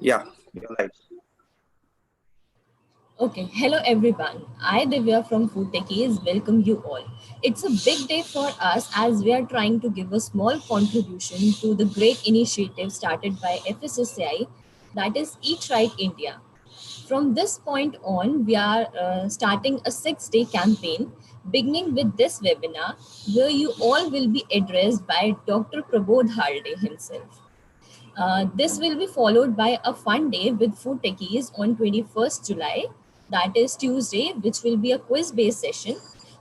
Yeah, you're right. Okay, hello everyone. I Divya from Food Techies welcome you all. It's a big day for us as we are trying to give a small contribution to the great initiative started by FSSAI, that is Eat Right India. From this point on, we are starting a 6-day campaign beginning with this webinar where you all will be addressed by Dr. Prabodh Halde himself. This will be followed by a fun day with food techies on 21st July, that is Tuesday, which will be a quiz-based session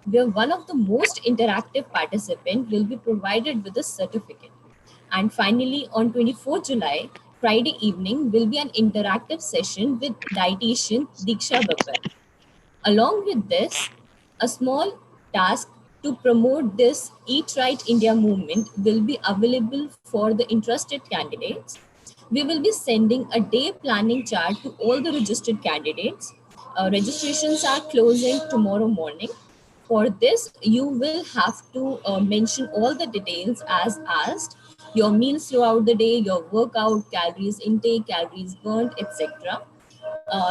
where one of the most interactive participant will be provided with a certificate. And finally, on 24th July, Friday evening, will be an interactive session with dietitian Diksha Babbar. Along with this, a small task to promote this Eat Right India movement will be available for the interested candidates. We will be sending a day planning chart to all the registered candidates. Registrations are closing tomorrow morning. For this, you will have to mention all the details as asked, your meals throughout the day, your workout, calories intake, calories burnt, etc.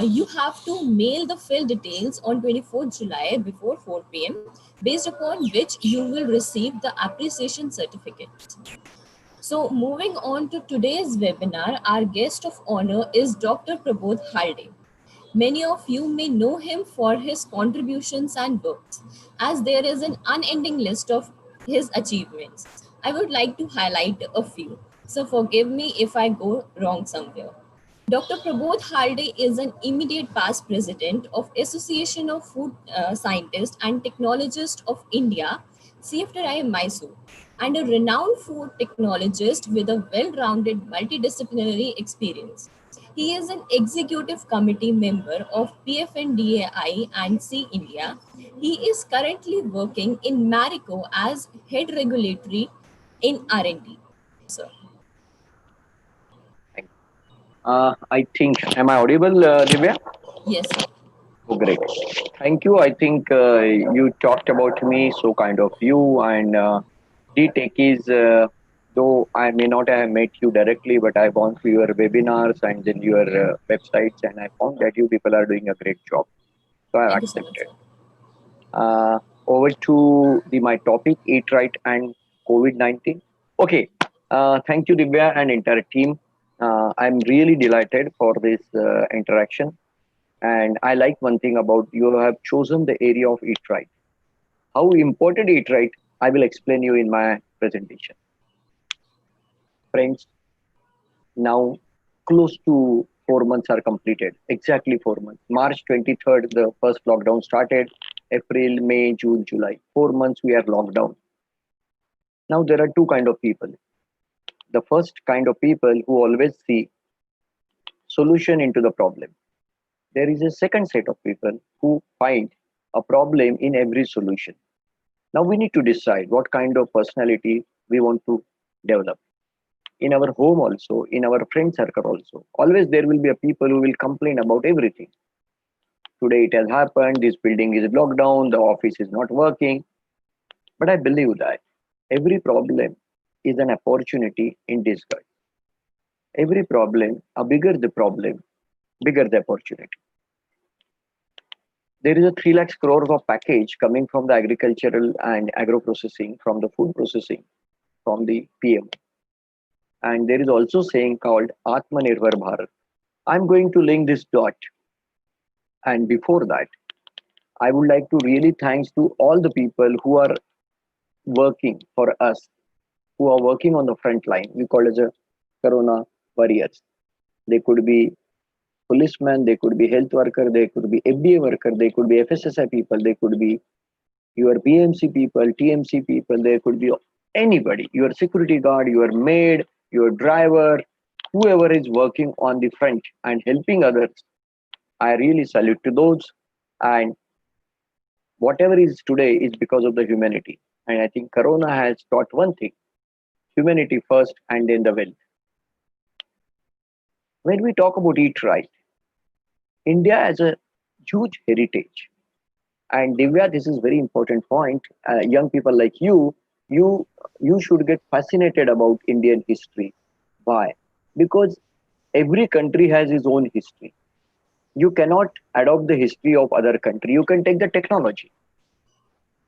You have to mail the fill details on 24th July before 4 p.m., based upon which you will receive the appreciation certificates. So, moving on to today's webinar, our guest of honor is Dr. Prabodh Halde. Many of you may know him for his contributions and books, as there is an unending list of his achievements. I would like to highlight a few. So, forgive me if I go wrong somewhere. Dr. Prabodh Halde is an immediate past president of Association of Food Scientists and Technologists of India, CFTI Mysore, and a renowned food technologist with a well-rounded multidisciplinary experience. He is an executive committee member of PFNDAI and C India. He is currently working in Marico as head regulatory in R&D. Sir. I think, am I audible, Divya? Yes, sir. Oh, great. Thank you. I think you talked about me, so kind of you. And the techies, though I may not have met you directly, but I've gone through your webinars and then your websites, and I found that you people are doing a great job. So I've Thank you so much, accepted. sir. Over to my topic, Eat Right and COVID-19. Okay. Thank you, Divya and entire team. I'm really delighted for this interaction. And I like one thing about you have chosen the area of Eat Right. How important Eat Right, I will explain you in my presentation. Friends, now close to 4 months are completed. Exactly 4 months. March 23rd, the first lockdown started. April, May, June, July. 4 months we are locked down. Now there are two kind of people. The first kind of people who always see solution into the problem. There is a second set of people who find a problem in every solution. Now we need to decide what kind of personality we want to develop. In our home also, in our friend circle also. Always there will be a people who will complain about everything. Today it has happened, this building is locked down, the office is not working. But I believe that every problem is an opportunity in disguise. Every problem, a bigger the problem, bigger the opportunity. There is a 3 lakhs crores of package coming from the agricultural and agro processing, from the food processing, from the PM. And there is also saying called Atmanirbhar Bharat. I'm going to link this dot. And before that, I would like to really thanks to all the people who are working for us, who are working on the front line. We call as a Corona warriors. They could be policemen, they could be health worker, they could be FDA worker, they could be FSSI people, they could be your PMC people, TMC people, there could be anybody, your security guard, your maid, your driver, whoever is working on the front and helping others. I really salute to those. And whatever is today is because of the humanity. And I think Corona has taught one thing, humanity first and then the wealth. When we talk about Eat Right, India has a huge heritage. And Divya, this is very important point. Young people like you, you should get fascinated about Indian history. Why? Because every country has its own history. You cannot adopt the history of other country. You can take the technology,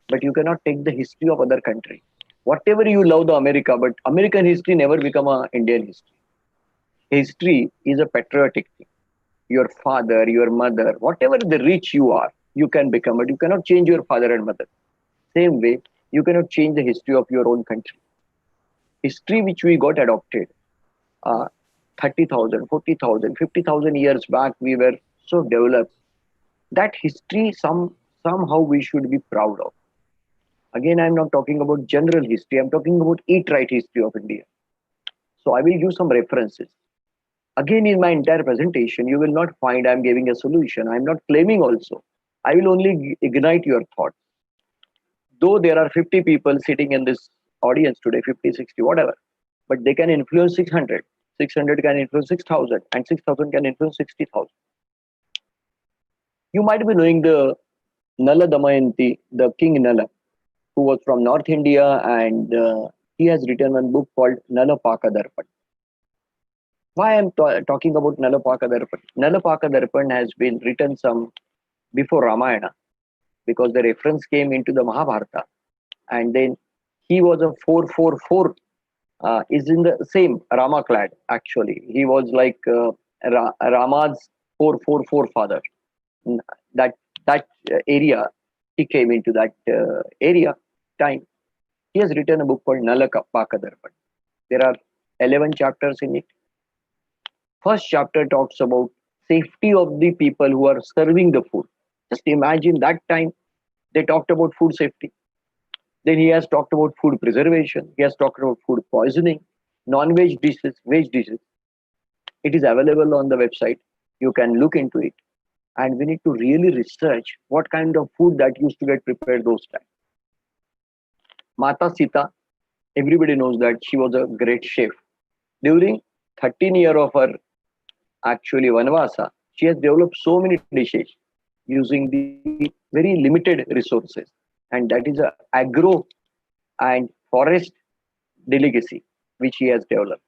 but you cannot take the history of other country. Whatever you love the America, but American history never become a Indian history. History is a patriotic thing. Your father, your mother, whatever the rich you are, you can become, but you cannot change your father and mother. Same way, you cannot change the history of your own country. History which we got adopted, uh, 30,000, 40,000, 50,000 years back, we were so developed. That history, somehow we should be proud of. Again, I'm not talking about general history. I'm talking about eat right history of India. So I will give some references. Again, in my entire presentation, you will not find I'm giving a solution. I'm not claiming also. I will only ignite your thoughts. Though there are 50 people sitting in this audience today, 50, 60, whatever, but they can influence 600. 600 can influence 6,000, and 6,000 can influence 60,000. You might be knowing the Nala Damayanti, the King Nala, who was from North India, and he has written one book called Nalapaka Darpan. Why I'm talking about Nalapaka Darpan? Nalapaka Darpan has been written some before Ramayana, because the reference came into the Mahabharata, and then he was a 444, is in the same Rama clad actually. He was like Rama's 444 father. That area, he came into that area time. He has written a book called Nalapaka Darpan. There are 11 chapters in it. First chapter talks about safety of the people who are serving the food. Just imagine that time they talked about food safety. Then he has talked about food preservation. He has talked about food poisoning, non-veg dishes, veg dishes. It is available on the website. You can look into it. And we need to really research what kind of food that used to get prepared those times. Mata Sita, everybody knows that she was a great chef. During 13 years of her actually Vanvasa, she has developed so many dishes using the very limited resources. And that is a agro and forest delicacy which he has developed.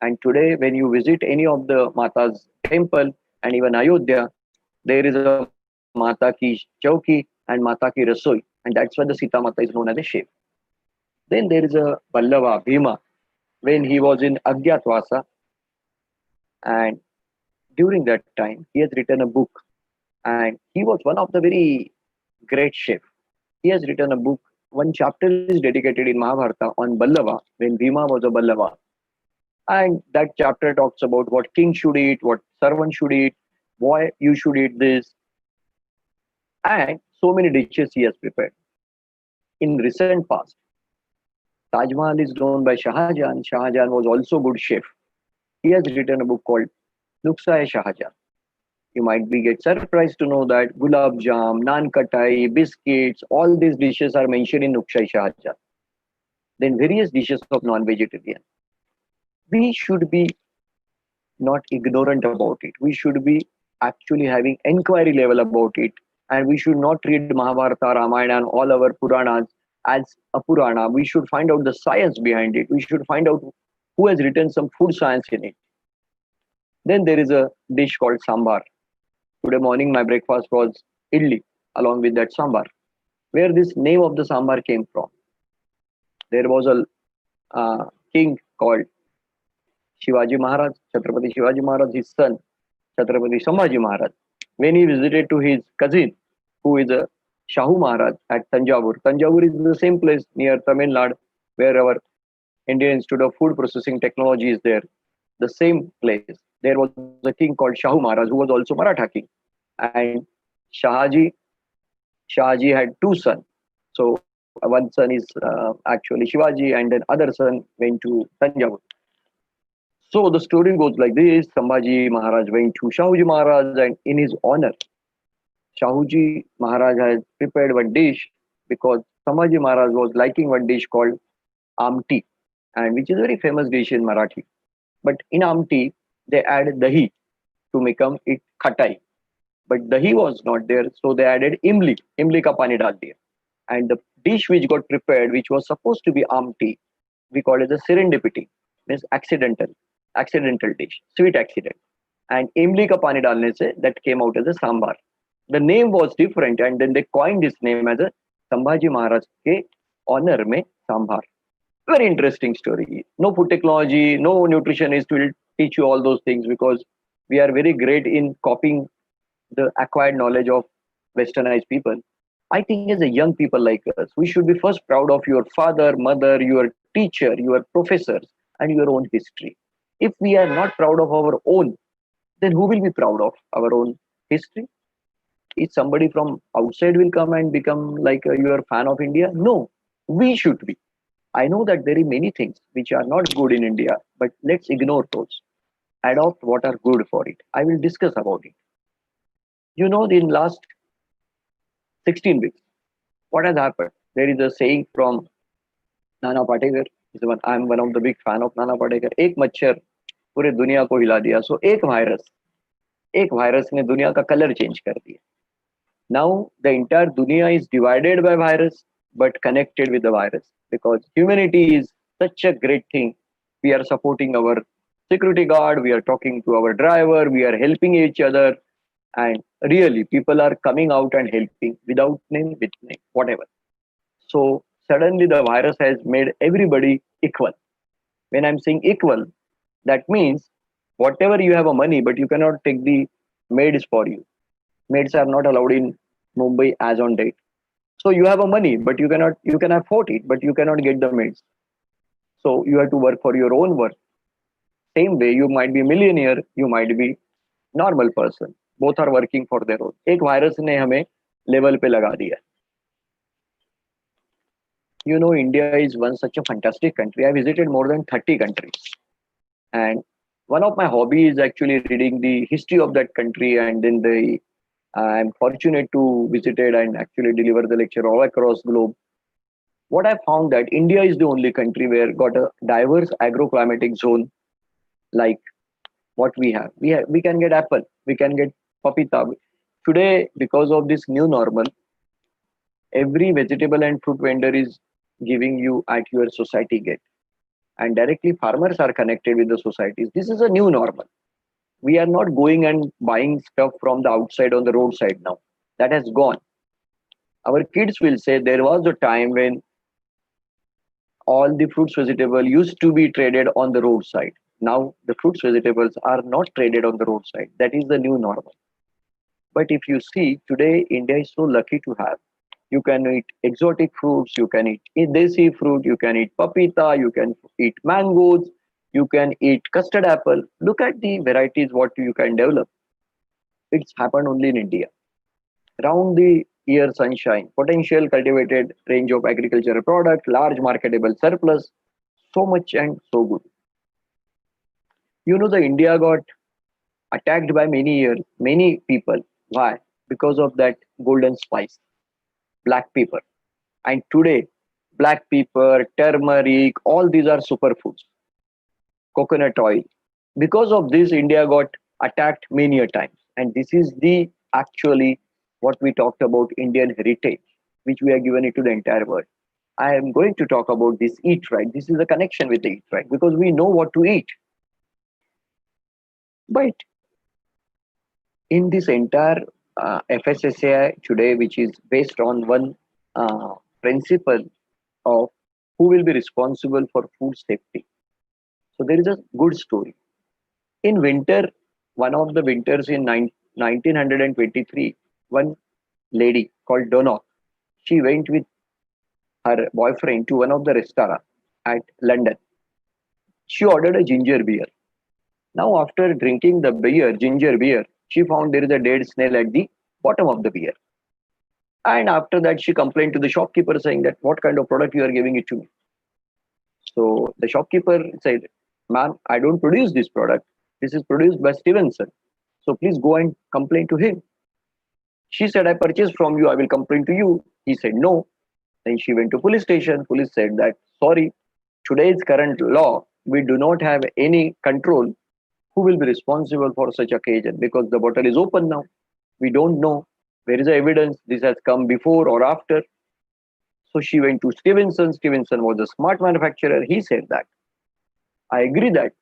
And today, when you visit any of the Mata's temple and even Ayodhya, there is a Mata ki chauki and Mata ki rasoi. And that's why the Sita Mata is known as a chef. Then there is a Pallava Bhima when he was in Agyatwasa. And during that time, he has written a book. And he was one of the very great chef. He has written a book. One chapter is dedicated in Mahabharata on Ballava when Bhima was a Ballava. And that chapter talks about what king should eat, what servant should eat, why you should eat this. And so many dishes he has prepared. In recent past, Taj Mahal is known by Shah Jahan. Shah Jahan was also good chef. He has written a book called Nuksa-e-Shah Jahan. You might be get surprised to know that gulab jam, naan katai, biscuits, all these dishes are mentioned in Nuksa-e-Shah Jahan. Then various dishes of non-vegetarian. We should be not ignorant about it. We should be actually having inquiry level about it. And we should not read Mahabharata, Ramayana, and all our Puranas as a Purana. We should find out the science behind it. We should find out who has written some food science in it. Then there is a dish called sambar. Today morning, my breakfast was idli along with that sambar. Where this name of the sambar came from? There was a king called Shivaji Maharaj, Chhatrapati Shivaji Maharaj, his son, Chhatrapati Sambhaji Maharaj. When he visited to his cousin, who is a Shahu Maharaj at Tanjavur. Tanjavur is the same place near Tamil Nadu where our Indian Institute of Food Processing Technology is there. The same place. There was a king called Shahu Maharaj who was also Maratha king. And Shahaji had two sons. So one son is actually Shivaji, and then other son went to Tanjavur. So the story goes like this: Sambhaji Maharaj went to Shahuji Maharaj, and in his honor, Shahuji Maharaj has prepared one dish because Sambhaji Maharaj was liking one dish called Amti, and which is a very famous dish in Marathi. But in Amti, they add dahi to become it khatai. But dahi was not there, so they added imli. Imli ka pani dal diya. And the dish which got prepared, which was supposed to be Amti, we call it a serendipity, means accidental. accidental dish, sweet accident. And imli ka pani dalne se that came out as a sambar. The name was different, and then they coined this name as a Sambhaji Maharaj ke honor mein sambar. Very interesting story. No food technology, no nutritionist will teach you all those things because we are very great in copying the acquired knowledge of westernized people. I think as a young people like us, we should be first proud of your father, mother, your teacher, your professors, and your own history. If we are not proud of our own, then who will be proud of our own history? Is somebody from outside will come and become like you are fan of India? No, we should be. I know that there are many things which are not good in India, but let's ignore those. Adopt what are good for it. I will discuss about it. You know, in last 16 weeks, what has happened? There is a saying from Nana Patekar. I'm one of the big fan of Nana Patekar. एक मच्छर पूरे दुनिया को हिला दिया. So एक virus ने दुनिया का कलर चेंज कर दिया. Now the entire dunya is divided by virus, but connected with the virus because humanity is such a great thing. We are supporting our security guard, we are talking to our driver, we are helping each other, and really people are coming out and helping without name, with name, whatever. So suddenly the virus has made everybody equal. When I'm saying equal, that means whatever you have a money, but you cannot take the maids for you. Maids are not allowed in Mumbai as on date. So you have a money, but you can afford it, but you cannot get the maids. So you have to work for your own work. Same way, you might be millionaire, you might be normal person. Both are working for their own. एक virus ने हमें level पे लगा दिया. You know, India is one such a fantastic country. I visited more than 30 countries. And one of my hobbies is actually reading the history of that country, and then I'm fortunate to visit it and actually deliver the lecture all across globe. What I found that India is the only country where got a diverse agroclimatic zone like what we have. We can get apple, we can get papita. Today, because of this new normal, every vegetable and fruit vendor is giving you at your society gate. And directly farmers are connected with the societies. This is a new normal. We are not going and buying stuff from the outside on the roadside now. That has gone. Our kids will say there was a time when all the fruits vegetable used to be traded on the roadside. Now the fruits vegetables are not traded on the roadside. That is the new normal. But if you see today, India is so lucky to have. You can eat exotic fruits, you can eat desi fruit, you can eat papita, you can eat mangoes, you can eat custard apple. Look at the varieties what you can develop. It's happened only in India. Round the year sunshine, potential cultivated range of agricultural product, large marketable surplus, so much and so good. You know, the India got attacked by many people. Why? Because of that golden spice, black pepper. And today, black pepper, turmeric, all these are superfoods. Coconut oil. Because of this, India got attacked many a times. And this is the actually what we talked about Indian heritage, which we are given it to the entire world. I am going to talk about this eat right. This is a connection with the eat right because we know what to eat. But in this entire FSSAI today, which is based on one principle of who will be responsible for food safety. So there is a good story. In winter, one of the winters in 1923, one lady called Donna, she went with her boyfriend to one of the restaurants at London. She ordered a ginger beer. Now, after drinking the beer, ginger beer, she found there is a dead snail at the bottom of the beer. And after that, she complained to the shopkeeper saying that what kind of product you are giving it to me. So the shopkeeper said, "Ma'am, I don't produce this product. This is produced by Stevenson. So please go and complain to him." She said, "I purchased from you. I will complain to you." He said, "No." Then she went to police station. Police said that, "Sorry, today's current law, we do not have any control who will be responsible for such occasion because the bottle is open now. We don't know. Where is the evidence this has come before or after?" So she went to Stevenson. Stevenson was a smart manufacturer. He said that, "I agree that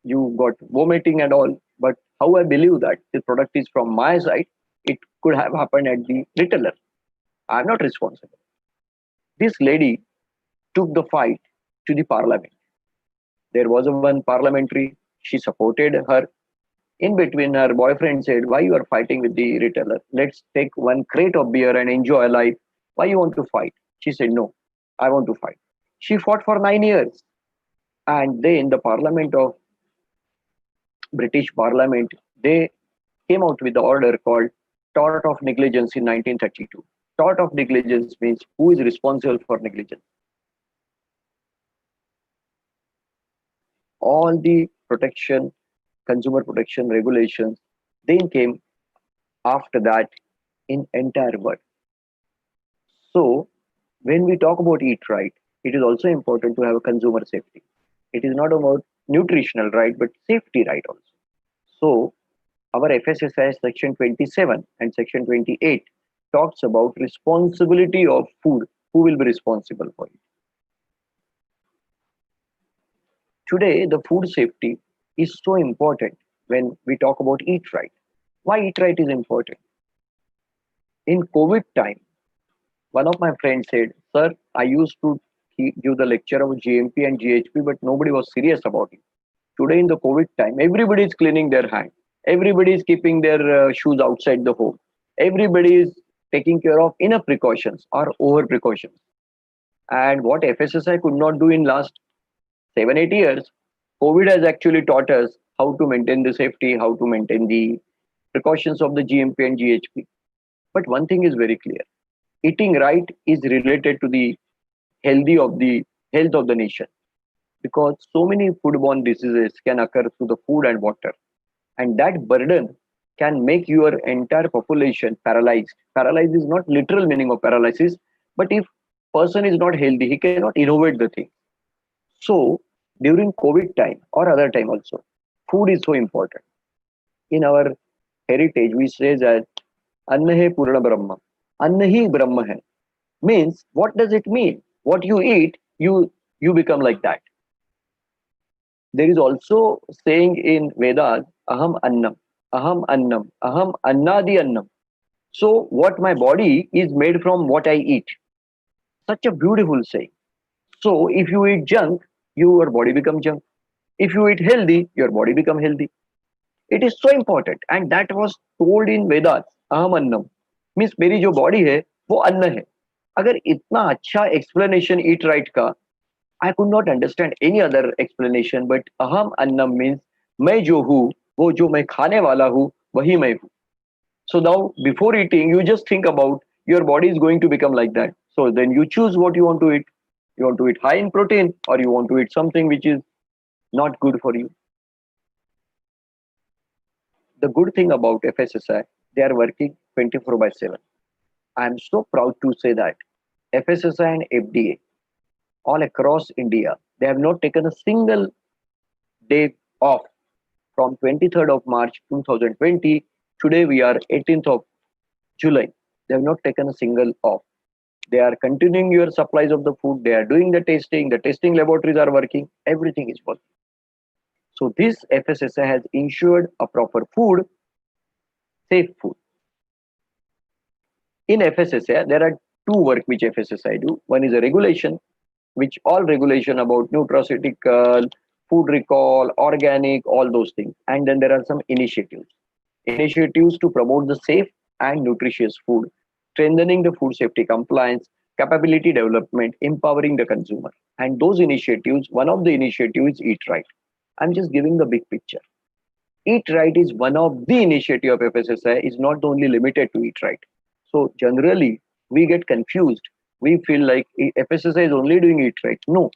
you got vomiting and all. But how I believe that the product is from my side, it could have happened at the retailer. I'm not responsible. This lady took the fight to the parliament. There was a one parliamentary. She supported her. In between, her boyfriend said, "Why you are fighting with the retailer? Let's take one crate of beer and enjoy life. Why you want to fight?" She said, "No, I want to fight." She fought for 9 years, and then the parliament of British Parliament, they came out with the order called Tort of Negligence in 1932. Tort of negligence means who is responsible for negligence. All the protection, consumer protection regulations, then came after that in entire world. So when we talk about eat right, it is also important to have a consumer safety. It is not about nutritional right, but safety right also. So our FSSAI section 27 and section 28 talks about responsibility of food. Who will be responsible for it? Today, the food safety is so important when we talk about eat right. Why eat right is important? In COVID time, one of my friends said, "Sir, I used to give the lecture of GMP and GHP, but nobody was serious about it. Today, in the COVID time, everybody is cleaning their hand. Everybody is keeping their shoes outside the home. Everybody is taking care of enough precautions or over precautions. And what FSSI could not do in last 7-8 years, COVID has actually taught us how to maintain the safety, how to maintain the precautions of the GMP and GHP. But one thing is very clear: eating right is related to the health of the nation, because so many foodborne diseases can occur through the food and water, and that burden can make your entire population paralyzed. Paralyzed is not literal meaning of paralysis, but if person is not healthy, he cannot innovate the thing. So during COVID time or other time also, food is so important. In our heritage, we say that Anna hai Purna Brahma. Anna hi Brahma hai. Means, what does it mean? What you eat, you become like that. There is also saying in Vedas, Aham Annam, Aham Annam, Aham Annadi Annam. So what my body is made from what I eat. Such a beautiful saying. So if you eat junk, your body become junk. If you eat healthy, your body become healthy. It is so important, and that was told in Vedas. Aham Annam means मेरी जो body है वो अन्न है. अगर इतना अच्छा explanation eat right का, I could not understand any other explanation, but aham annam means मैं जो हूँ, वो जो मैं खाने वाला हूँ, वही मैं हूँ. So now, before eating, you just think about your body is going to become like that. So then you choose what you want to eat. You want to eat high in protein, or you want to eat something which is not good for you. The good thing about FSSI, they are working 24/7. I am so proud to say that FSSI and FDA all across India, they have not taken a single day off from 23rd of March 2020. Today we are 18th of July. They have not taken a single off. They are continuing your supplies of the food. They are doing the testing laboratories are working, everything is working. So this FSSI has ensured a proper food, safe food. In FSSI, there are two work which FSSI do. One is a regulation, which all regulation about nutraceutical, food recall, organic, all those things. And then there are some initiatives. Initiatives to promote the safe and nutritious food, strengthening the food safety compliance, capability development, empowering the consumer. And those initiatives, one of the initiatives is Eat Right. I'm just giving the big picture. Eat Right is one of the initiative of FSSI, is not only limited to Eat Right. So generally, we get confused. We feel like FSSI is only doing Eat Right. No.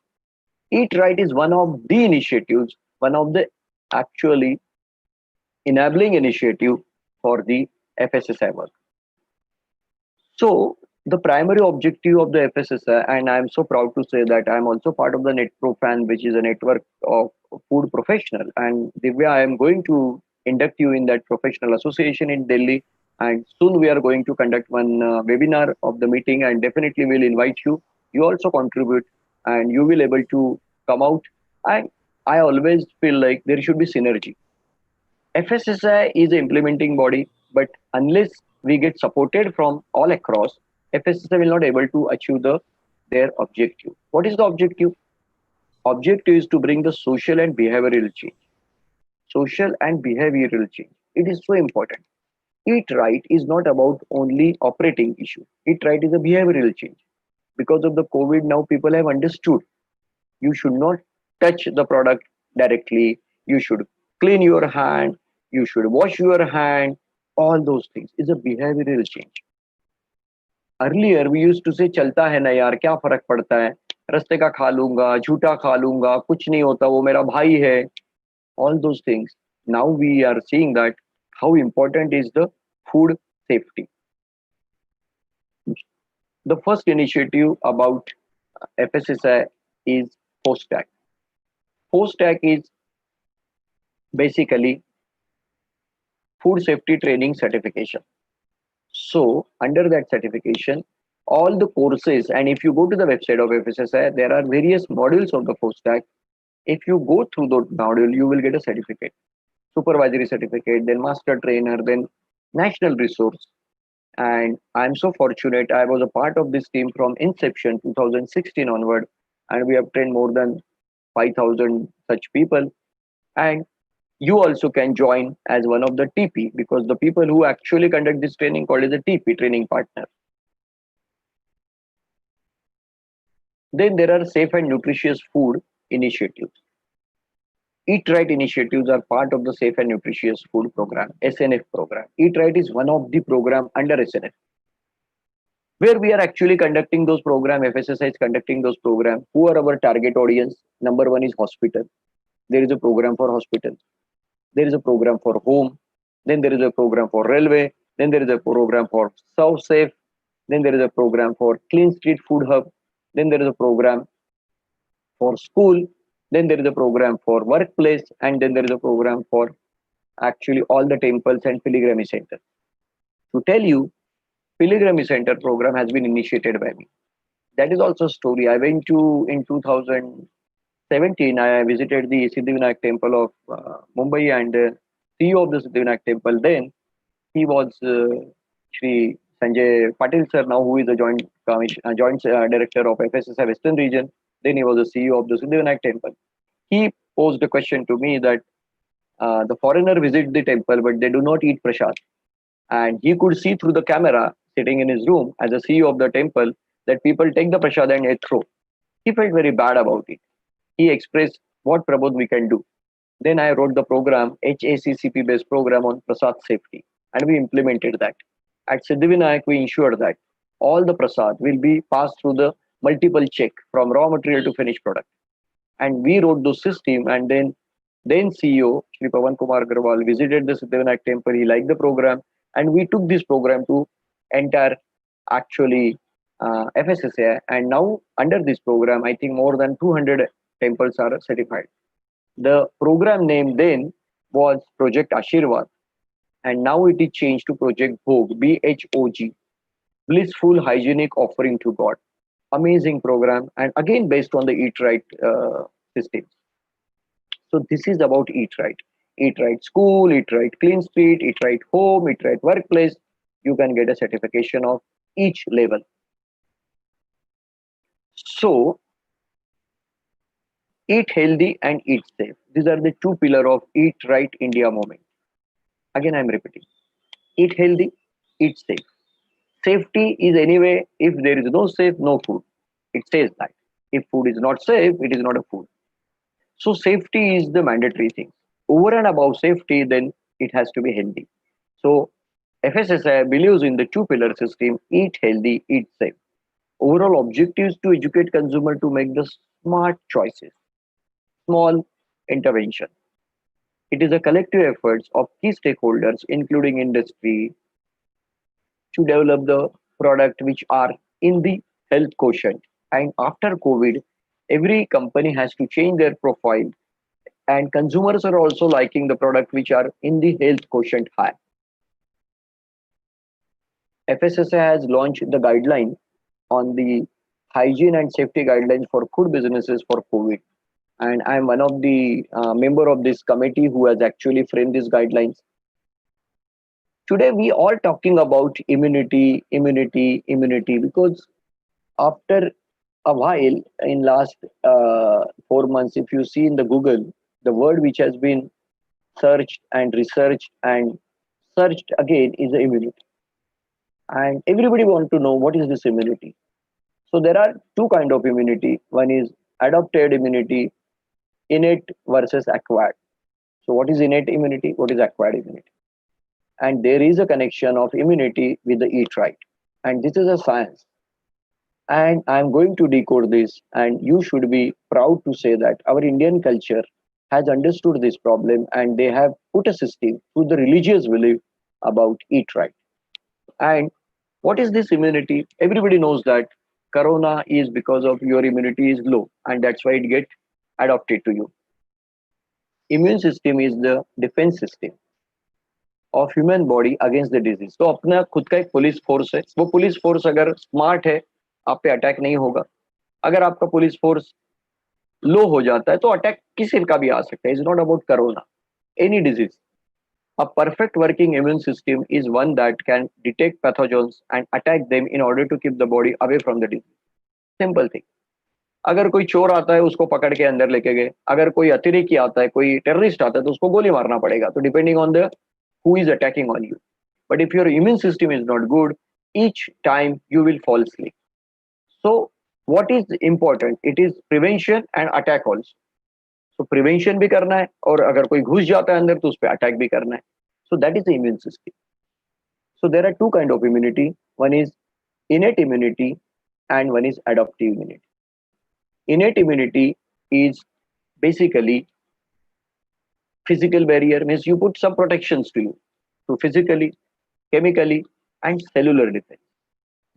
Eat Right is one of the initiatives, one of the actually enabling initiative for the FSSI work. So the primary objective of the FSSI, and I'm so proud to say that I'm also part of the NetProFan, which is a network of food professional. And Divya, I am going to induct you in that professional association in Delhi. And soon we are going to conduct one webinar of the meeting, and definitely we'll invite you. You also contribute, and you will able to come out. And I always feel like there should be synergy. FSSAI is the implementing body, but unless we get supported from all across, FSSAI will not able to achieve their objective. What is the objective? Objective is to bring the social and behavioral change. Social and behavioral change. It is so important. Eat right is not about only operating issue. Eat right is a behavioral change. Because of the COVID, now people have understood you should not touch the product directly. You should clean your hand. You should wash your hand. All those things is a behavioral change. Earlier we used to say चलता है ना यार क्या फर्क पड़ता है रास्ते का खा लूंगा झूठा खा लूंगा कुछ नहीं होता वो मेरा भाई है all those things. Now we are seeing that how important is the food safety. The first initiative about FSSAI is FOSTAC. FOSTAC is basically food safety training certification. So under that certification, all the courses, and if you go to the website of FSSAI, there are various modules of the FOSTAC. If you go through the module, you will get a certificate, supervisory certificate, then master trainer, then national resource. And I'm so fortunate. I was a part of this team from inception 2016 onward, and we have trained more than 5,000 such people. And you also can join as one of the TP because the people who actually conduct this training called as a TP training partner. Then there are safe and nutritious food initiatives. Eat Right initiatives are part of the Safe and Nutritious Food Program, SNF program. Eat Right is one of the program under SNF, where we are actually conducting those program. FSSAI is conducting those program. Who are our target audience? Number one is hospital. There is a program for hospital. There is a program for home. Then there is a program for railway. Then there is a program for Serve Safe. Then there is a program for Clean Street Food Hub. Then there is a program for school. Then there is a program for workplace. And then there is a program for actually all the temples and pilgrimage centers. To tell you, pilgrimage center program has been initiated by me. That is also a story. I went to in 2017. I visited the Siddhivinayak temple of Mumbai, and CEO of the Siddhivinayak temple then he was Shri Sanjay Patil sir, now who is the joint director of FSSAI Western Region. Then he was the CEO of the Siddhivinayak temple. He posed a question to me that the foreigner visit the temple, but they do not eat prasad. And he could see through the camera sitting in his room as a CEO of the temple that people take the prasad and they throw. He felt very bad about it. He expressed what Prabodh we can do. Then I wrote the program, HACCP based program on prasad safety, and we implemented that. At Siddhivinayak, we ensured that all the prasad will be passed through the multiple check from raw material to finished product. And we wrote those system, and then CEO Shri Pawan Kumar Agarwal visited the Siddhivinayak temple. He liked the program, and we took this program to entire actually FSSAI. And now under this program, I think more than 200 temples are certified. The program name then was Project Ashirwad, and now it is changed to Project Bhog, BHOG, Blissful Hygienic Offering to God. Amazing program, and again based on the Eat Right system. So this is about Eat Right. Eat Right School, Eat Right Clean Street, Eat Right Home, Eat Right Workplace. You can get a certification of each level. So eat healthy and eat safe. These are the two pillars of Eat Right India movement. Again, I'm repeating. Eat healthy, eat safe. Safety is anyway, if there is no safe, no food. It says that. If food is not safe, it is not a food. So safety is the mandatory thing. Over and above safety, then it has to be healthy. So FSSAI believes in the two pillar system, eat healthy, eat safe. Overall objective is to educate consumer to make the smart choices, small intervention. It is a collective efforts of key stakeholders, including industry, to develop the product which are in the health quotient. And after COVID, every company has to change their profile, and consumers are also liking the product which are in the health quotient high. FSSAI has launched the guideline on the hygiene and safety guidelines for food businesses for COVID. and I'm one of the member of this committee who has actually framed these guidelines. Today we all talking about immunity, immunity, immunity, because after a while, in last 4 months, if you see in the Google, the word which has been searched and researched and searched again is the immunity, and everybody want to know what is this immunity. So there are two kind of immunity. One is adopted immunity, innate versus acquired. So what is innate immunity? What is acquired immunity? And there is a connection of immunity with the eat right, and this is a science. And I'm going to decode this, and you should be proud to say that our Indian culture has understood this problem, and they have put a system through the religious belief about eat right. And what is this immunity? Everybody knows that corona is because of your immunity is low, and that's why it get adopted to you. Immune system is the defense system of human body against the disease. तो अपना खुद का एक police force है. वो police force अगर smart है, आप पे अटैक नहीं होगा. अगर आपका पुलिस फोर्स लो हो जाता है तो अटैक किसी का भी आ सकता है. Is not about corona, any disease. A perfect working immune system is one that can detect pathogens and attack them in order to keep the body away from the disease. Simple thing. अगर कोई चोर आता है उसको पकड़ के अंदर लेके गए, अगर कोई अतिरेकी आता है, कोई टेररिस्ट आता है तो उसको गोली मारना पड़ेगा. तो depending on the who is attacking on you. But if your immune system is not good, each time you will fall asleep. So what is important? It is prevention and attack also. So prevention भी करना है, और अगर कोई घुस जाता है अंदर तो उस पर अटैक भी करना है. So that is the immune system. So there are two kind of immunity. One is innate immunity and one is adaptive immunity. Innate immunity is basically physical barrier, means you put some protections to you, to physically, chemically, and cellular defense.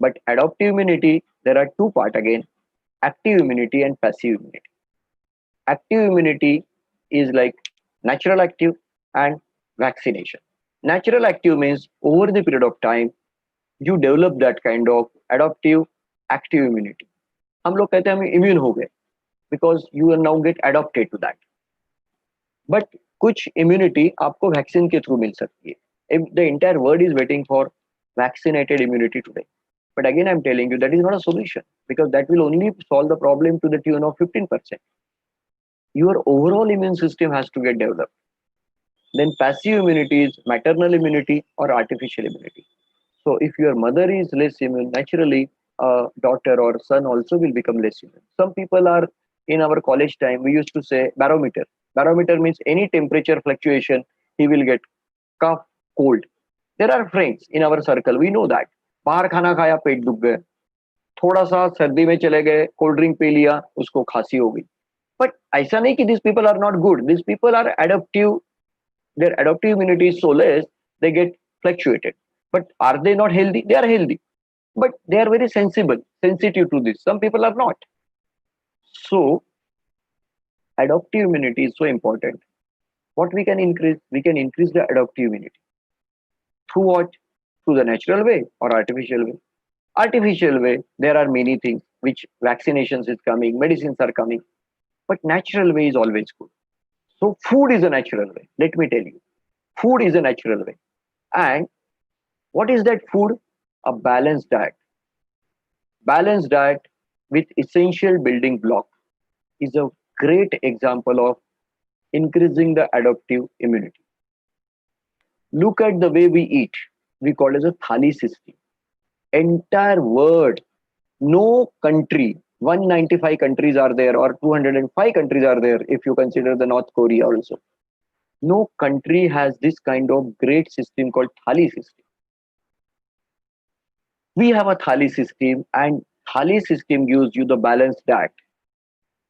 But adaptive immunity, there are two part again: active immunity and passive immunity. Active immunity is like natural active and vaccination. Natural active means over the period of time you develop that kind of adaptive active immunity. हम लोग कहते हैं हम immune हो गए because you are now get adapted to that. But कुछ immunity आपको vaccine के थ्रू मिल सकती है. If the entire world is waiting for vaccinated immunity today. But again, I'm telling you that is not a solution, because that will only solve the problem to the tune of 15%. Your overall immune system has to get developed. Then passive immunity is maternal immunity or artificial immunity. So if your mother is less immune, naturally a daughter or son also will become less immune. Some people are, in our college time, we used to say barometer. Barometer means any temperature fluctuation, he will get cough, cold. There are friends in our circle, we know that. बाहर खाना खाया, पेट दुख गए. थोड़ा सा सर्दी में चले गए, कोल्ड ड्रिंक पी लिया, उसको खांसी हो गई. बट ऐसा नहीं कि these people are not good. These people are adaptive. Their adaptive immunity is so less, they get fluctuated. But are they not healthy? They are healthy. But they are very sensitive to this. Some people are not. So adaptive immunity is so important. What we can increase? We can increase the adaptive immunity. Through what? Through the natural way or artificial way. Artificial way, there are many things which vaccinations is coming, medicines are coming, but natural way is always good. So food is a natural way. Let me tell you, food is a natural way. And what is that food? A balanced diet. Balanced diet with essential building block is a great example of increasing the adaptive immunity. Look at the way we eat. We call it as a thali system. Entire world, no country, 195 countries are there, or 205 countries are there if you consider the North Korea also. No country has this kind of great system called thali system. We have a thali system, and thali system gives you the balanced diet.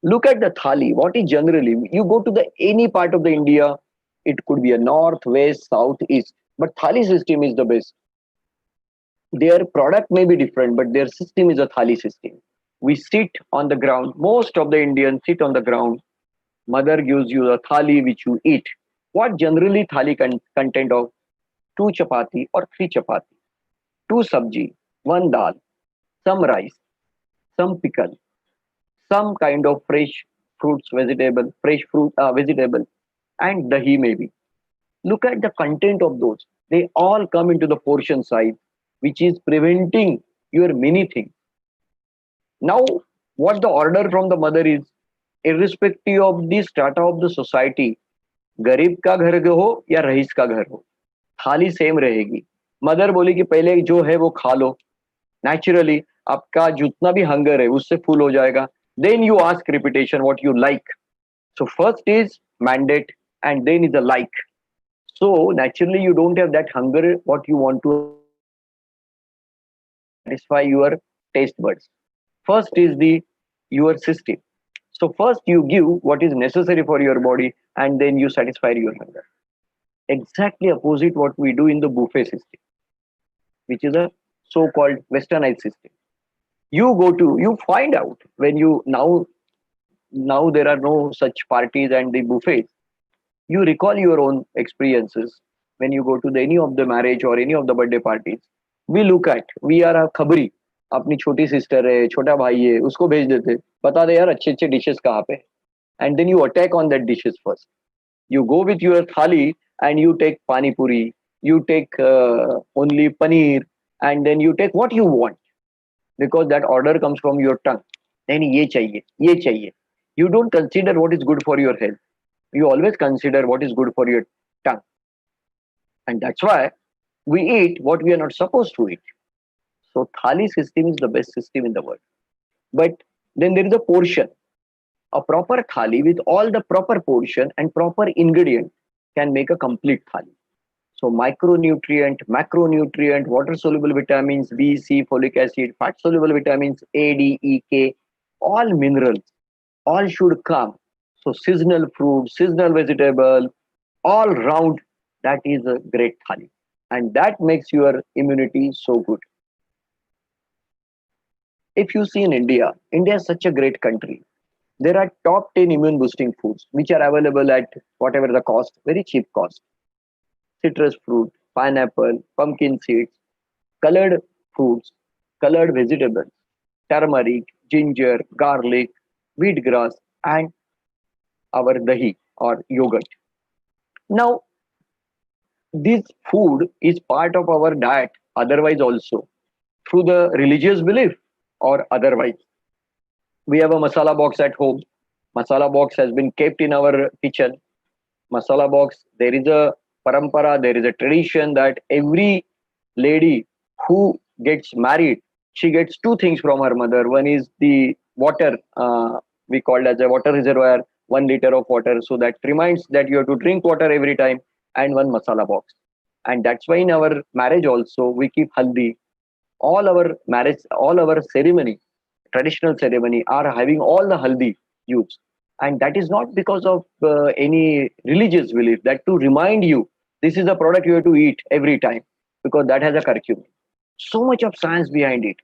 Look at the thali. What is generally, you go to the any part of the India, it could be a north, west, south, east, but thali system is the best. Their product may be different, but their system is a thali system. We sit on the ground. Most of the Indians sit on the ground. Mother gives you a thali which you eat. What generally thali content of? 2 chapati or 3 chapati, 2 sabji, 1 dal, some rice, some pickle, some kind of fresh fruits, vegetable, fresh fruit, vegetable, and dahi maybe. Look at the content of those. They all come into the portion size, which is preventing your many things. Now, what the order from the mother is, irrespective of the strata of the society, गरीब का घर हो या rice का घर हो, थाली same रहेगी. मदर बोली कि पहले जो है वो खा लो, नेचुरली आपका जितना भी हंगर है उससे फुल हो जाएगा. Then you ask repetition what you like. So first is mandate and then is a like. So naturally you don't have that hunger what you want to satisfy your taste buds. First is the your system. So first you give what is necessary for your body and then you satisfy your hunger. Exactly opposite what we do in the buffet system, which is a so-called westernized system. You find out when you now there are no such parties and the buffets. You recall your own experiences when you go to any of the marriage or any of the birthday parties. We are a खबरी, अपनी छोटी sister है, छोटा भाई है, उसको भेज देते, बता दे यार अच्छे अच्छे डिशेस कहाँ पे. And then you attack on that dishes first. You go with your thali and you take pani puri, you take only paneer, and then you take what you want because that order comes from your tongue. Then ye chahiye, ye chahiye. You don't consider what is good for your health. You always consider what is good for your tongue. And that's why we eat what we are not supposed to eat. So thali system is the best system in the world. But then there is a portion. A proper thali with all the proper portion and proper ingredient can make a complete thali. So micronutrient, macronutrient, water soluble vitamins B, C, folic acid, fat soluble vitamins A, D, E, K, all minerals, all should come. So seasonal fruit, seasonal vegetable, all round, that is a great thali. And that makes your immunity so good. If you see in India, India is such a great country. There are top 10 immune boosting foods which are available at whatever the cost, very cheap cost. Citrus fruit, pineapple, pumpkin seeds, colored fruits, colored vegetables, turmeric, ginger, garlic, wheatgrass, and our dahi or yogurt. Now, this food is part of our diet, otherwise also through the religious belief or otherwise. We have a masala box at home. Masala box has been kept in our kitchen. Masala box, there is a parampara, there is a tradition that every lady who gets married, she gets two things from her mother. One is the water, we call as a water reservoir, 1 liter of water. So that reminds that you have to drink water every time, and one masala box. And that's why in our marriage also, we keep haldi. All our marriage, all our ceremony, traditional ceremony are having all the haldi used. And that is not because of any religious belief, that to remind you this is a product you have to eat every time because that has a curcumin. So much of science behind it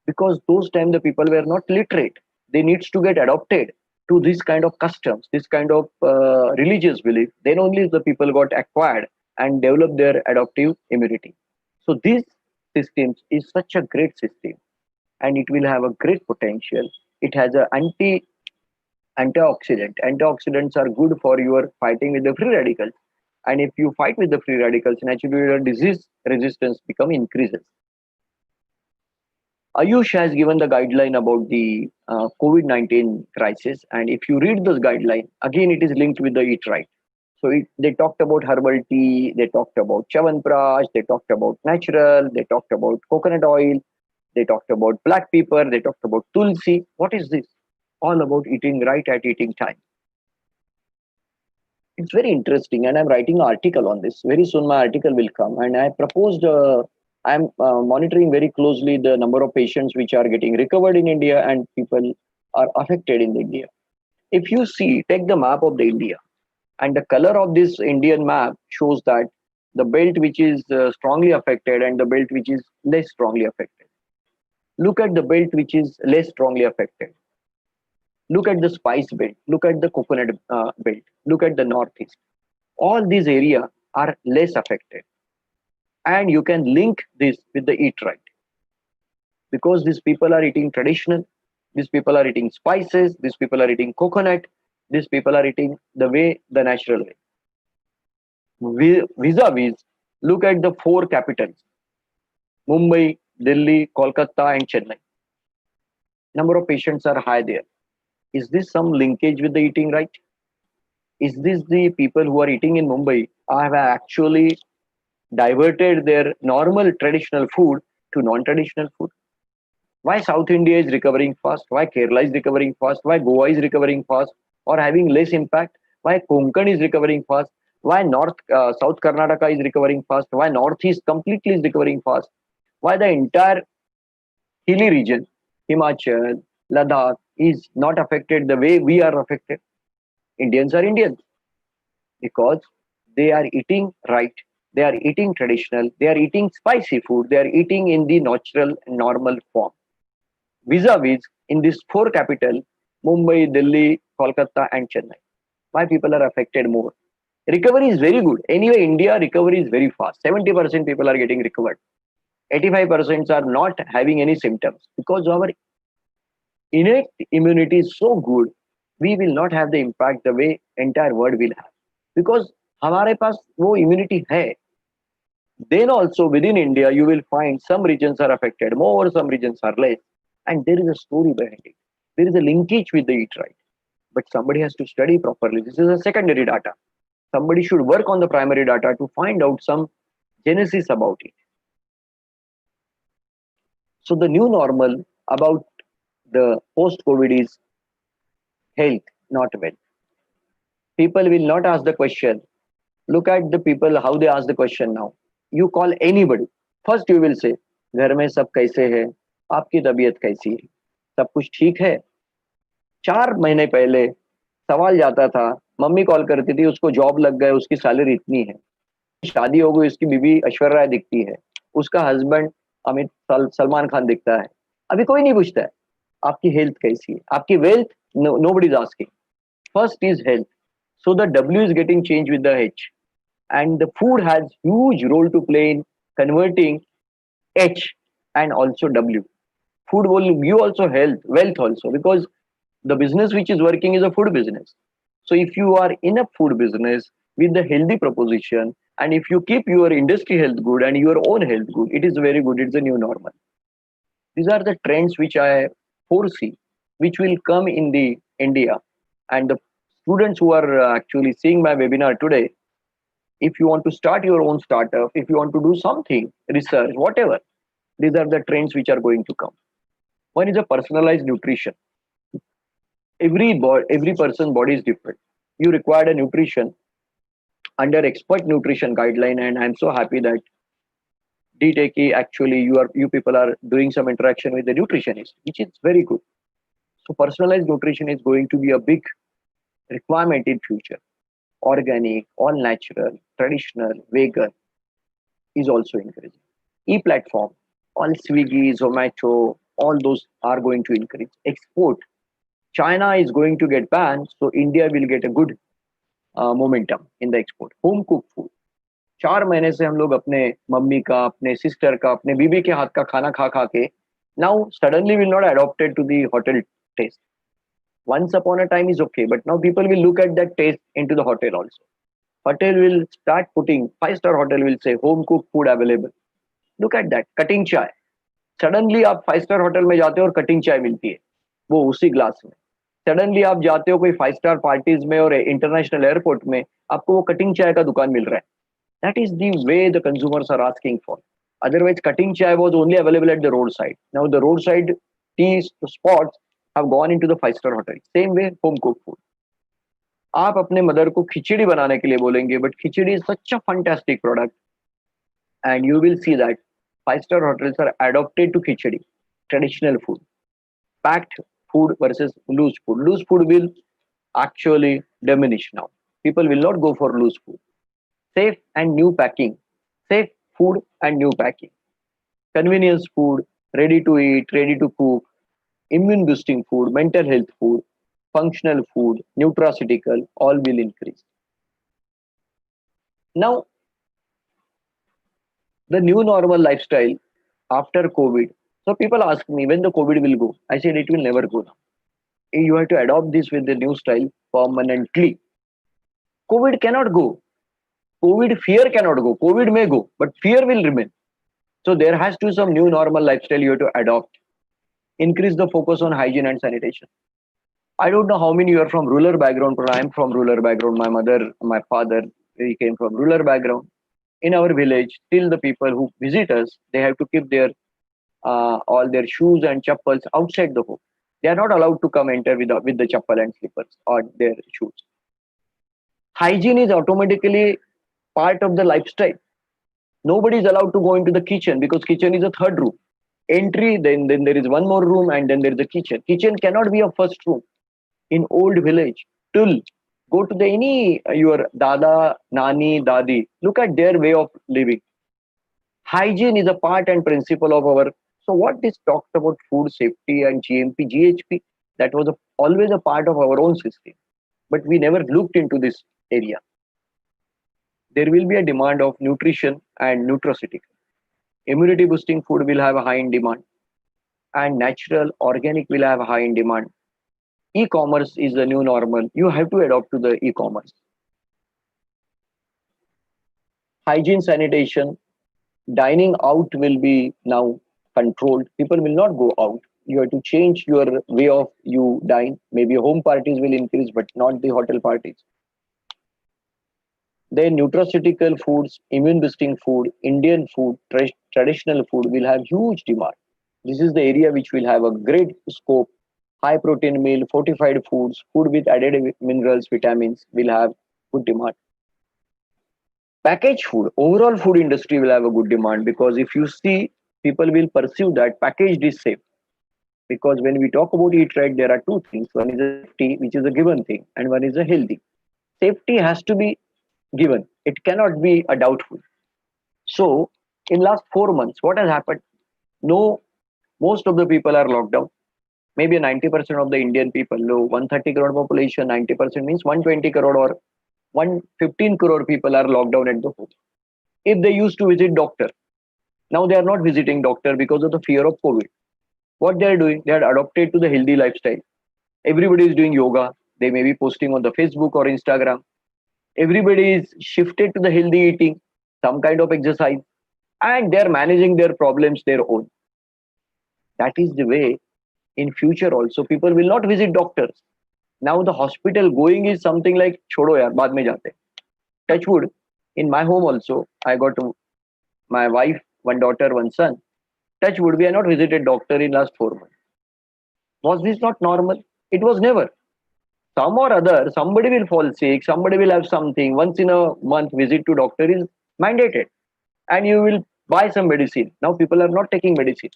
because those times the people were not literate. They needs to get adopted to this kind of customs, this kind of religious belief. Then only the people got acquired and developed their adaptive immunity. So this system is such a great system and it will have a great potential. It has a antioxidant. Antioxidants are good for your fighting with the free radicals. And if you fight with the free radicals, naturally your disease resistance become increases. Ayush has given the guideline about the COVID-19 crisis. And if you read those guidelines, again, it is linked with the eat right. So they talked about herbal tea, they talked about chawanprash, they talked about natural, they talked about coconut oil, they talked about black pepper, they talked about tulsi. What is this? All about eating right at eating time. It's very interesting, and I'm writing an article on this. Very soon, my article will come, and I proposed. I'm monitoring very closely the number of patients which are getting recovered in India and people are affected in India. If you see, take the map of the India, and the color of this Indian map shows that the belt which is strongly affected and the belt which is less strongly affected. Look at the belt which is less strongly affected. Look at the spice belt. Look at the coconut belt. Look at the northeast. All these areas are less affected. And you can link this with the eat right. Because these people are eating traditional, these people are eating spices, these people are eating coconut, These people are eating the way, the natural way. Vis-a-vis, look at the four capitals: Mumbai, Delhi, Kolkata, and Chennai. Number of patients are high there. Is this some linkage with the eating right? Is this the people who are eating in Mumbai have actually diverted their normal traditional food to non-traditional food? Why South India is recovering fast? Why Kerala is recovering fast? Why Goa is recovering fast or having less impact? Why Konkan is recovering fast? Why South Karnataka is recovering fast? Why Northeast completely is recovering fast? Why the entire hilly region, Himachal, Ladakh, is not affected the way we are affected? Indians are Indians because they are eating right, they are eating traditional, they are eating spicy food, they are eating in the natural, normal form. Vis-a-vis, in these four capital, Mumbai, Delhi, Kolkata, and Chennai, why people are affected more? Recovery is very good. Anyway, India recovery is very fast. 70% people are getting recovered. 85% are not having any symptoms because our innate immunity is so good. We will not have the impact the way entire world will have because हमारे पास वो immunity है. Then also within India, you will find some regions are affected more, some regions are less, and there is a story behind it. There is a linkage with the eat right, but somebody has to study properly. This is a secondary data. Somebody should work on the primary data to find out some genesis about it. So the new normal about the post-COVID is health, not wealth. People will not ask the question. Look at the people, how they ask the question now. You call anybody. First you will say, घर में सब कैसे है? आपकी तबीयत कैसी है? सब कुछ ठीक है? 4 महीने पहले सवाल जाता था, मम्मी कॉल करती थी, उसको जॉब लग गए, उसकी सैलरी इतनी है, शादी हो गई, उसकी बीवी ऐश्वर्या राय दिखती है, उसका हस्बैंड सलमान खान दिखता है. अभी कोई नहीं पूछता है आपकी हेल्थ कैसी है, आपकी wealth. Nobody is asking. First is health. So the W is getting changed with the H, and the food has huge role to play in converting H and also W. Food will give also health, wealth also, because the business which is working is a food business. So if you are in a food business with the healthy proposition, and if you keep your industry health good and your own health good, it is very good. It's a new normal. These are the trends which I foresee, which will come in the India. And the students who are actually seeing my webinar today, if you want to start your own startup, if you want to do something, research, whatever, these are the trends which are going to come. One is a personalized nutrition. Every person's body is different. You require a nutrition under expert nutrition guideline, and I'm so happy that DTechie actually you people are doing some interaction with the nutritionist, which is very good. So personalized nutrition is going to be a big requirement in future. Organic, all natural, traditional, vegan is also increasing. E-platform, all Swiggy, Zomato, all those are going to increase. Export, China is going to get banned, so India will get a good momentum in the export. Home cooked food. 4 महीने से हम लोग अपने mummy का, अपने sister का, अपने बीबी के हाथ का खाना खा खा के now suddenly will not adopted to the hotel taste. Once upon a time is okay, but now people will look at that taste into the hotel also. Hotel will start putting, 5-star hotel will say home cooked food available. Look at that, cutting chai. Suddenly आप 5-star hotel में जाते हो और cutting chai मिलती है, वो उसी glass में. Suddenly आप जाते हो कोई 5-star parties में और international airport में, आपको वो cutting chai का दुकान मिल रहा है. That is the way the consumers are asking for. Otherwise, cutting chai was only available at the roadside. Now the roadside tea spots have gone into the 5-star hotel. Same way, home cooked food. आप अपने mother को खिचड़ी बनाने के लिए बोलेंगे, but khichdi is such a fantastic product, and you will see that 5-star hotels are adopted to khichdi, traditional food. Packed food versus loose food. Loose food will actually diminish now. People will not go for loose food. Safe and new packing. Safe food and new packing. Convenience food, ready to eat, ready to cook, immune boosting food, mental health food, functional food, nutraceutical, all will increase. Now, the new normal lifestyle after COVID. So people ask me when the COVID will go. I said it will never go now. You have to adopt this with the new style permanently. COVID cannot go. COVID fear cannot go. COVID may go, but fear will remain. So there has to be some new normal lifestyle you have to adopt. Increase the focus on hygiene and sanitation. I don't know how many you are from rural background, but I am from rural background. My mother, my father, we came from rural background. In our village, still the people who visit us, they have to keep their all their shoes and chappals outside the home. They are not allowed to come enter with the chappal and slippers or their shoes. Hygiene is automatically part of the lifestyle. Nobody is allowed to go into the kitchen because kitchen is a third room. Entry, then there is one more room, and then there is a kitchen. Kitchen cannot be a first room. In old village, till go to the any your dada, nani, dadi. Look at their way of living. Hygiene is a part and principle of our. So what this talked about food safety and GMP, GHP, that was always a part of our own system, but we never looked into this area. There will be a demand of nutrition and nutraceutical. Immunity boosting food will have a high in demand, and natural organic will have a high in demand. E-commerce is the new normal. You have to adopt to the e-commerce. Hygiene, sanitation, dining out will be now controlled. People will not go out. You have to change your way of you dine. Maybe home parties will increase, but not the hotel parties. Then nutraceutical foods, immune boosting food, Indian food, traditional food will have huge demand. This is the area which will have a great scope. High protein meal, fortified foods, food with added minerals, vitamins will have good demand. Packaged food, overall food industry will have a good demand because if you see, people will perceive that packaged is safe. Because when we talk about eat right, there are two things. One is a safety, which is a given thing, and one is a healthy. Safety has to be given. It cannot be a doubtful. So, in last 4 months, what has happened? No, most of the people are locked down. Maybe 90% of the Indian people, no, 130 crore population, 90% means 120 crore or 115 crore people are locked down at the home. If they used to visit doctor, now they are not visiting doctor because of the fear of COVID. What they are doing, they are adopted to the healthy lifestyle. Everybody is doing yoga. They may be posting on the Facebook or Instagram. Everybody is shifted to the healthy eating, some kind of exercise, and they're managing their problems their own. That is the way in future also people will not visit doctors. Now the hospital going is something like chodo yaar, baad mein jate. Touch wood. In my home also, I got my wife, one daughter, one son. Touch wood, we have not visited doctor in last 4 months. Was this not normal? It was never. Some or other, somebody will fall sick, somebody will have something. Once in a month, visit to doctor is mandated, and you will buy some medicine. Now people are not taking medicine.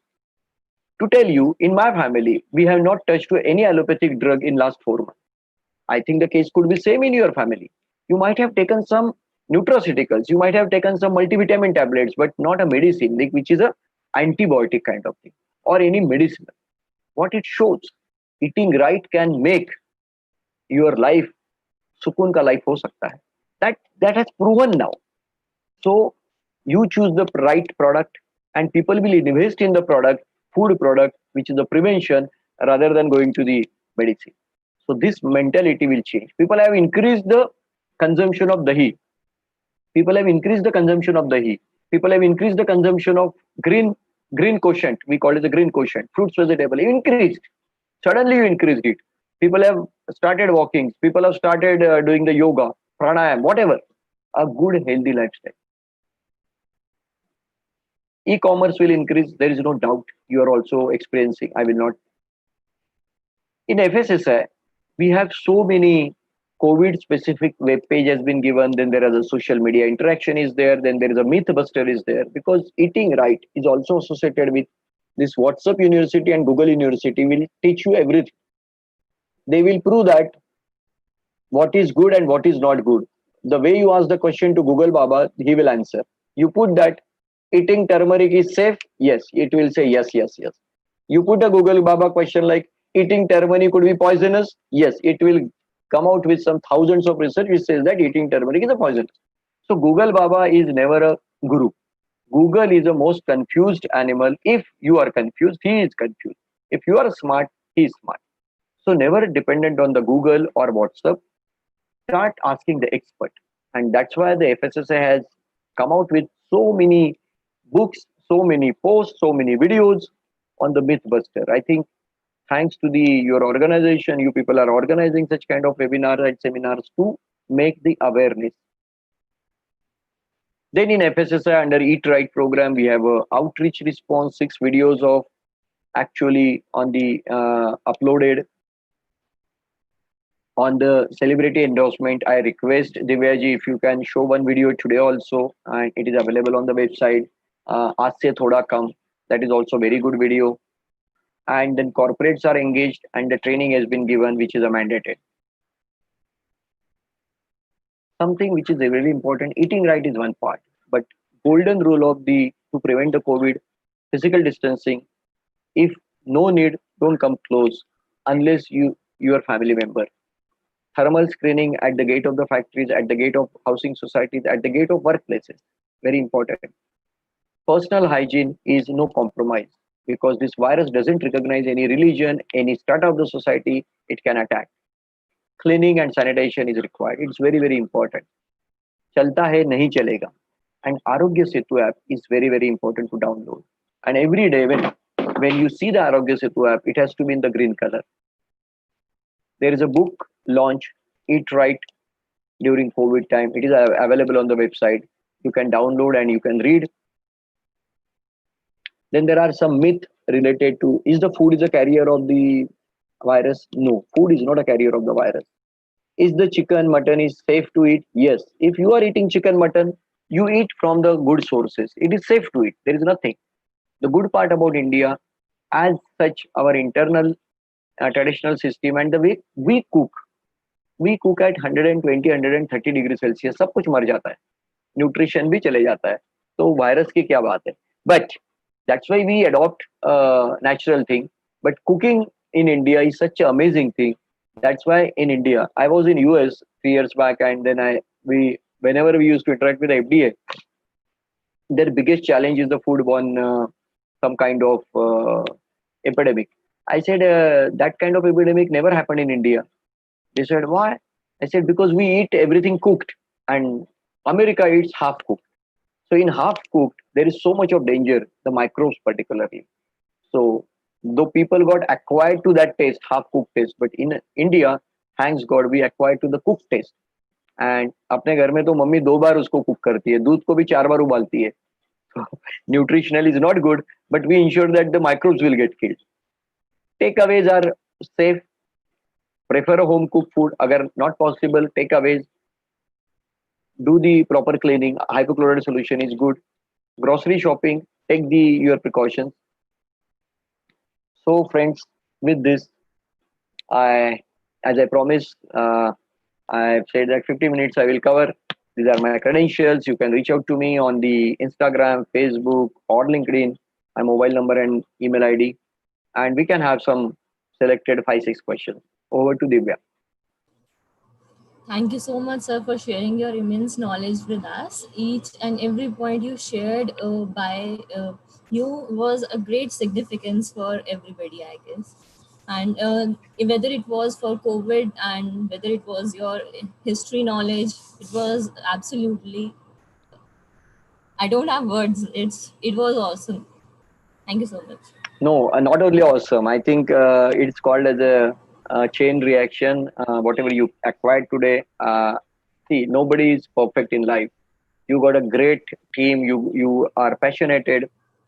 To tell you, in my family, we have not touched to any allopathic drug in last 4 months. I think the case could be same in your family. You might have taken some nutraceuticals, you might have taken some multivitamin tablets, but not a medicine, like which is a antibiotic kind of thing, or any medicine. What it shows, eating right can make your life सुकून का life हो सकता है. That has proven now. So you choose the right product, and people will invest in the product, food product, which is the prevention rather than going to the medicine. So this mentality will change. People have increased the consumption of dahi. People have increased the consumption of dahi. People have increased the consumption of green quotient. We call it the green quotient. Fruits, vegetable increased. Suddenly you increased it. People have started walking. People have started doing the yoga, pranayam, whatever. A good healthy lifestyle. E-commerce will increase. There is no doubt. You are also experiencing. I will not. In FSSI, we have so many COVID specific web page has been given. Then there is a social media interaction is there. Then there is a mythbuster is there, because eating right is also associated with this WhatsApp University and Google University will teach you everything. They will prove that what is good and what is not good. The way you ask the question to Google Baba, he will answer. You put that eating turmeric is safe, yes, it will say yes, yes, yes. You put a Google Baba question like eating turmeric could be poisonous, yes, it will come out with some thousands of research which says that eating turmeric is a poison. So Google Baba is never a guru. Google is the most confused animal. If you are confused, he is confused. If you are smart, he is smart. So never dependent on the Google or WhatsApp. Start asking the expert. And that's why the FSSA has come out with so many books, so many posts, so many videos on the Mythbuster. I think thanks to the your organization, you people are organizing such kind of webinars and seminars to make the awareness. Then in FSSI under Eat Right program, we have a outreach response, 6 videos of actually on the uploaded on the celebrity endorsement. I request Divyaji if you can show one video today also, and it is available on the website. Aaj se thoda kam. That is also very good video. And then corporates are engaged and the training has been given, which is a mandated. Something which is really important. Eating right is one part, but golden rule of the to prevent the COVID, physical distancing. If no need, don't come close unless your family member. Thermal screening at the gate of the factories, at the gate of housing societies, at the gate of workplaces. Very important. Personal hygiene is no compromise because this virus doesn't recognize any religion, any strata of the society it can attack. Cleaning and sanitation is required. It's very, very important. Chalta hai, nahi chalega. And Arogya Setu app is very, very important to download. And every day when you see the Arogya Setu app, it has to be in the green color. There is a book launch, Eat Right, during COVID time. It is available on the website. You can download and you can read. Then there are some myths related to, is the food is a carrier of the virus? No, food is not a carrier of the virus. Is the chicken, mutton is safe to eat? Yes. If you are eating chicken, mutton, you eat from the good sources. It is safe to eat. There is nothing. The good part about India, as such, our internal traditional system and the way we cook at 120, 130 degrees Celsius. सब कुछ मर जाता है. Nutrition भी चले जाता है. तो virus की क्या बात है? But that's why we adopt a natural thing. But cooking in India is such an amazing thing. That's why in India, I was in US 3 years back, and then whenever we used to interact with the FDA, their biggest challenge is the foodborne some kind of epidemic. I said that kind of epidemic never happened in India. They said why? I said because we eat everything cooked, and America eats half cooked. So in half cooked, there is so much of danger, the microbes particularly. So though people got acquired to that taste, half cooked taste, but in India, thanks God, we acquired to the cooked taste. And अपने घर में तो mummy 2 बार उसको cook करती है, दूध को भी 4 बार उबालती है. Nutritional is not good, but we ensure that the microbes will get killed. Takeaways are safe. Prefer a home cooked food. Agar not possible, takeaways. Do the proper cleaning. Hypochlorite solution is good. Grocery shopping, take your precautions. So friends, with this, as I promised, I've said that 50 minutes I will cover. These are my credentials. You can reach out to me on the Instagram, Facebook, or LinkedIn, my mobile number and email ID, and we can have some selected 5-6 questions. Over to Divya. Thank you so much, sir, for sharing your immense knowledge with us. Each and every point you shared by you was a great significance for everybody, I guess. And whether it was for COVID and whether it was your history knowledge, it was absolutely, I don't have words. It was awesome. Thank you so much. No, not only awesome. I think it's called as a chain reaction. Whatever you acquired today, see, nobody is perfect in life. You got a great team. You are passionate.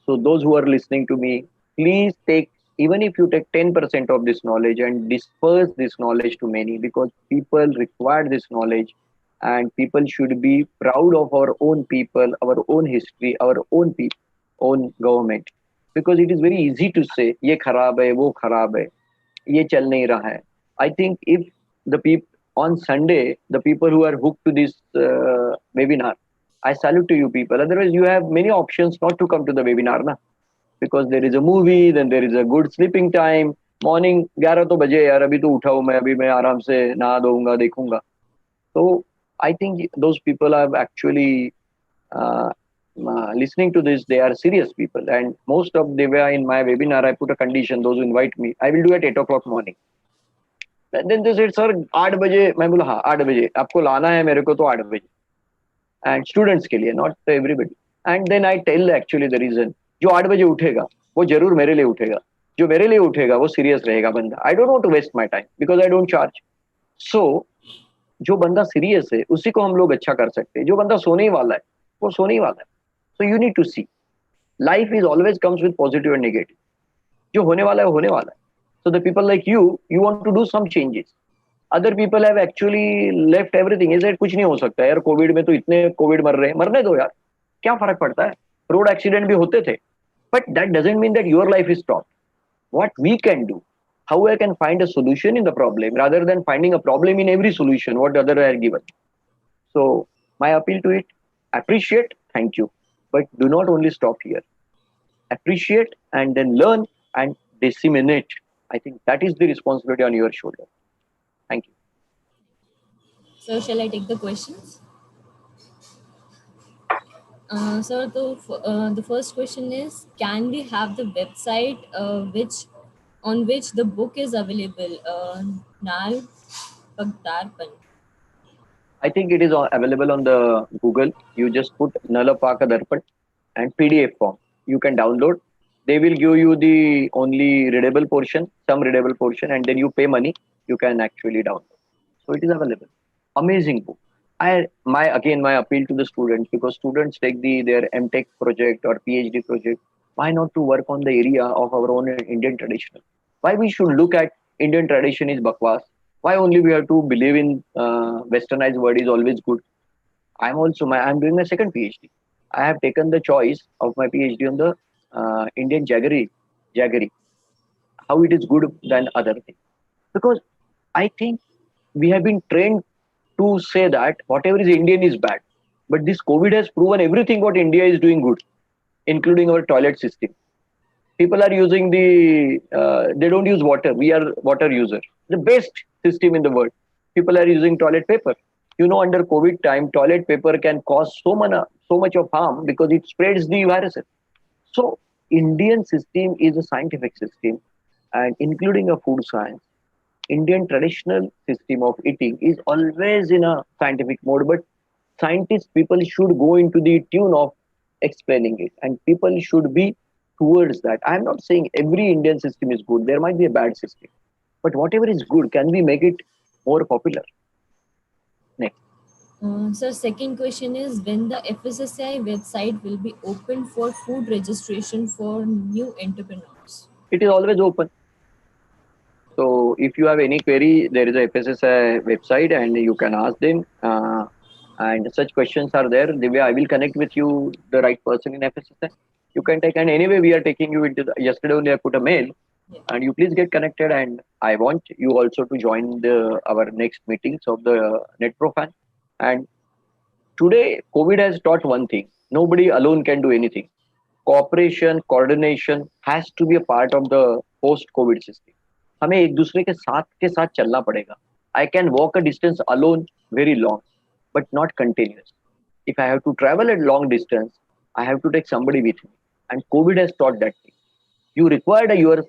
So those who are listening to me, please take, even if you take 10% of this knowledge and disperse this knowledge to many, because people require this knowledge, and people should be proud of our own people, our own history, our own people, own government. Because it is very easy to say, ये खराब है, वो खराब है, ये चल नहीं रहा है. I think if the people on Sunday, the people who are hooked to this webinar, I salute to you people. Otherwise, you have many options not to come to the webinar, na? Because there is a movie, then there is a good sleeping time. Morning 11 तो बजे यार, अभी तो उठा हूँ मैं, अभी मैं आराम से नहा धोऊंगा, देखूंगा. So I think those people are actually listening to this, they are serious people. And most of them were in my webinar, I put a condition, those who invite me, I will do at 8 o'clock morning. Then they said, sir, 8 बजे. मैं बोला हाँ 8 बजे आपको लाना है मेरे को तो 8 बजे. And students के लिए, not everybody. And then I tell actually the reason. जो 8 बजे उठेगा वो जरूर मेरे लिए उठेगा. जो मेरे लिए उठेगा वो सीरियस रहेगा बंदा. I don't want to waste my time because I don't charge. So जो बंदा सीरियस है उसी को हम लोग अच्छा कर सकते हैं. जो बंदा सोने ही वाला है वो सोने ही वाला है. So you need to see. Life is always comes with positive and negative. जो होने वाला है वो होने वाला है. So the people like you want to do some changes. Other people have actually left everything. He said कुछ नहीं हो सकता यार, कोविड में तो इतने कोविड मर रहे हैं, मरने दो यार, क्या फर्क पड़ता है. रोड एक्सीडेंट भी होते थे. But that doesn't mean that your life is stopped. What we can do, how I can find a solution in the problem rather than finding a problem in every solution what the other are given. So my appeal to it, appreciate, thank you, but do not only stop here. Appreciate and then learn and disseminate. I think that is the responsibility on your shoulder. Thank you. So shall I take the questions? So the first question is, can we have the website on which the book is available? Nal Pagdarpan. I think it is available on the Google. You just put Nalapaka Darpan and PDF form. You can download. They will give you the only readable portion, some readable portion, and then you pay money. You can actually download. So it is available. Amazing book. My appeal to the students, because students take their MTech project or PhD project. Why not to work on the area of our own Indian traditional? Why we should look at Indian tradition is bakwas? Why only we have to believe in westernized word is always good? I'm doing my second PhD. I have taken the choice of my PhD on the Indian jaggery, how it is good than other things. Because I think we have been trained to say that whatever is Indian is bad. But this COVID has proven everything what India is doing good, including our toilet system. People are using they don't use water. We are water user. The best system in the world. People are using toilet paper. Under COVID time, toilet paper can cause so much of harm because it spreads the viruses. So Indian system is a scientific system, and including a food science. Indian traditional system of eating is always in a scientific mode, but scientists, people should go into the tune of explaining it, and people should be towards that. I'm not saying every Indian system is good. There might be a bad system, but whatever is good, can we make it more popular? Next. Sir, second question is, when the FSSAI website will be open for food registration for new entrepreneurs? It is always open. So if you have any query, there is a FSSAI website and you can ask them. And such questions are there. The way I will connect with you, the right person in FSSAI. You can take, and anyway, we are taking you into yesterday only I put a mail. Yeah. And you please get connected, and I want you also to join our next meetings of the NetProfan. And today, COVID has taught one thing: nobody alone can do anything. Cooperation, coordination has to be a part of the post-COVID system. हमें एक दूसरे के साथ चलना पड़ेगा. I can walk a distance alone very long, but not continuous. If I have to travel a long distance, I have to take somebody with me. And COVID has taught that thing. You required your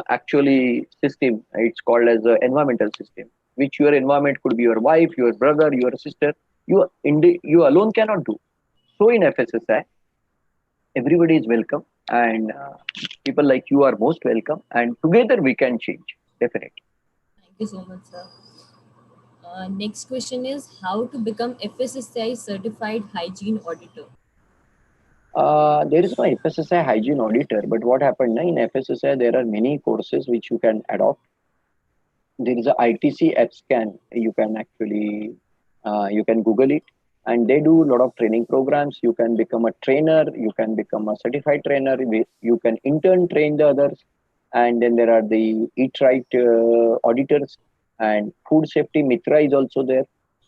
actually system. It's called as an environmental system, which your environment could be your wife, your brother, your sister. You alone cannot do. So in FSSAI, everybody is welcome, and people like you are most welcome, and together we can change, definitely. Thank you so much, sir. Next question is, how to become FSSAI certified hygiene auditor? There is no FSSAI hygiene auditor, but what happened in FSSAI, there are many courses which you can adopt. There is a ITC AppScan. You can actually you can Google it, and they do a lot of training programs. You can become a trainer. You can become a certified trainer. You can intern train the others, and then there are the Eat Right auditors, and Food Safety Mitra is also there.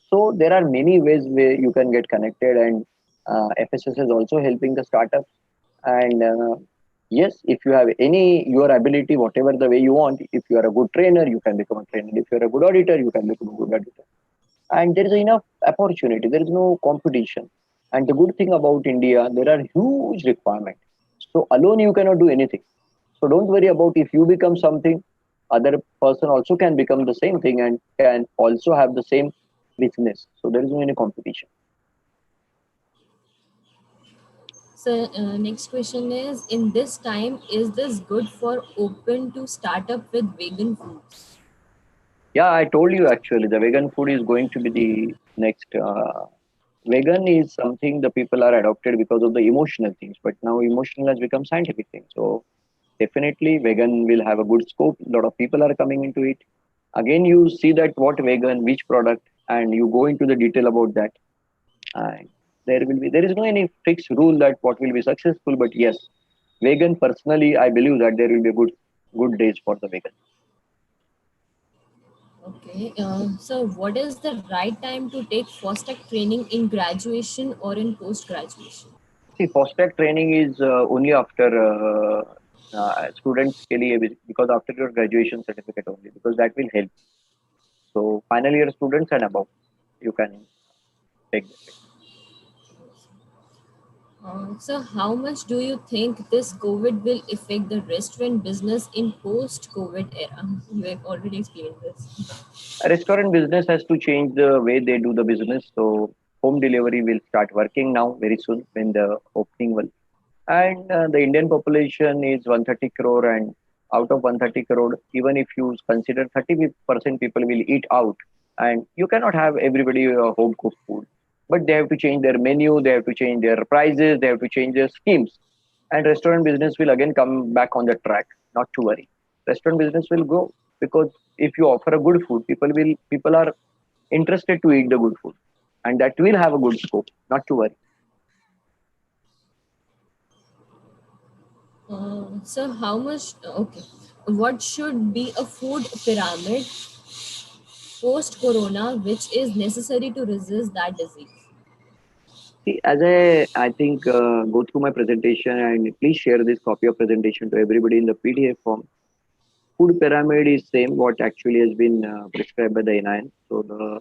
So there are many ways where you can get connected, and FSS is also helping the startups. And yes, if you have your ability, whatever the way you want, if you are a good trainer, you can become a trainer. If you are a good auditor, you can become a good auditor. And there is enough opportunity. There is no competition. And the good thing about India, there are huge requirements. So alone you cannot do anything. So don't worry about if you become something. other person also can become the same thing and can also have the same business. So there is no any competition. So next question is, in this time, is this good for open to start up with vegan foods? Yeah, I told you actually the vegan food is going to be the next. Vegan is something the people are adopted because of the emotional things, but now emotional has become scientific thing. So definitely vegan will have a good scope. A lot of people are coming into it. Again, you see that what vegan, which product, and you go into the detail about that. And there is no any fixed rule that what will be successful, but yes, vegan personally, I believe that there will be a good days for the vegan. Okay. So what is the right time to take FOSTEC training in graduation or in post graduation? See, post-grad training is only after students के लिए because after your graduation certificate only because that will help. So final year students and above, you can take the training. So how much do you think this COVID will affect the restaurant business in post COVID era? You have already explained this. A restaurant business has to change the way they do the business. So home delivery will start working now very soon when the opening will. And the Indian population is 130 crore, and out of 130 crore, even if you consider 30% people will eat out, and you cannot have everybody home cooked food. But they have to change their menu, they have to change their prices, they have to change their schemes, and restaurant business will again come back on the track. Not to worry, restaurant business will go because if you offer a good food, people are interested to eat the good food, and that will have a good scope. Not to worry. So how much? Okay, what should be a food pyramid post corona, which is necessary to resist that disease? See, I think go through my presentation and please share this copy of presentation to everybody in the PDF form. Food pyramid is same what actually has been prescribed by the NIN. So the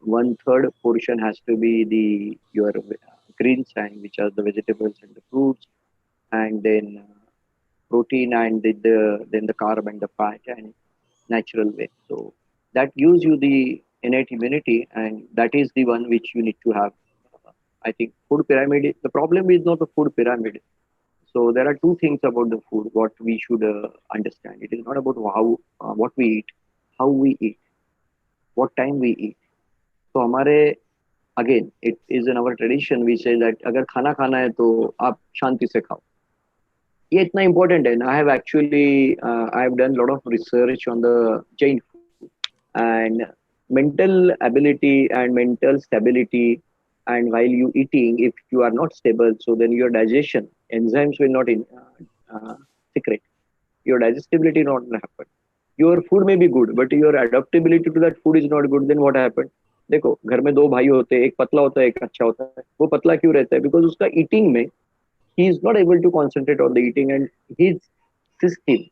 one third portion has to be the your greens and which are the vegetables and the fruits, and then protein and then the carb and the fat and natural way. So that gives you the innate immunity, and that is the one which you need to have. I think food pyramid. The problem is not the food pyramid. So there are two things about the food what we should understand. It is not about how what we eat, how we eat, what time we eat. So हमारे again it is in our tradition we say that अगर खाना खाना है तो आप शांति से खाओ. ये इतना important है. I have actually I have done a lot of research on the Jain food and mental ability and mental stability. And while you eating, if you are not stable, so then your digestion enzymes will not secrete. Your digestibility not happen. Your food may be good, but your adaptability to that food is not good. Then what happened? देखो घर में दो भाई होते हैं, एक पतला होता है एक अच्छा होता है. वो पतला क्यों रहता है? बिकॉज उसका ईटिंग में he is not able to concentrate on the eating, and his system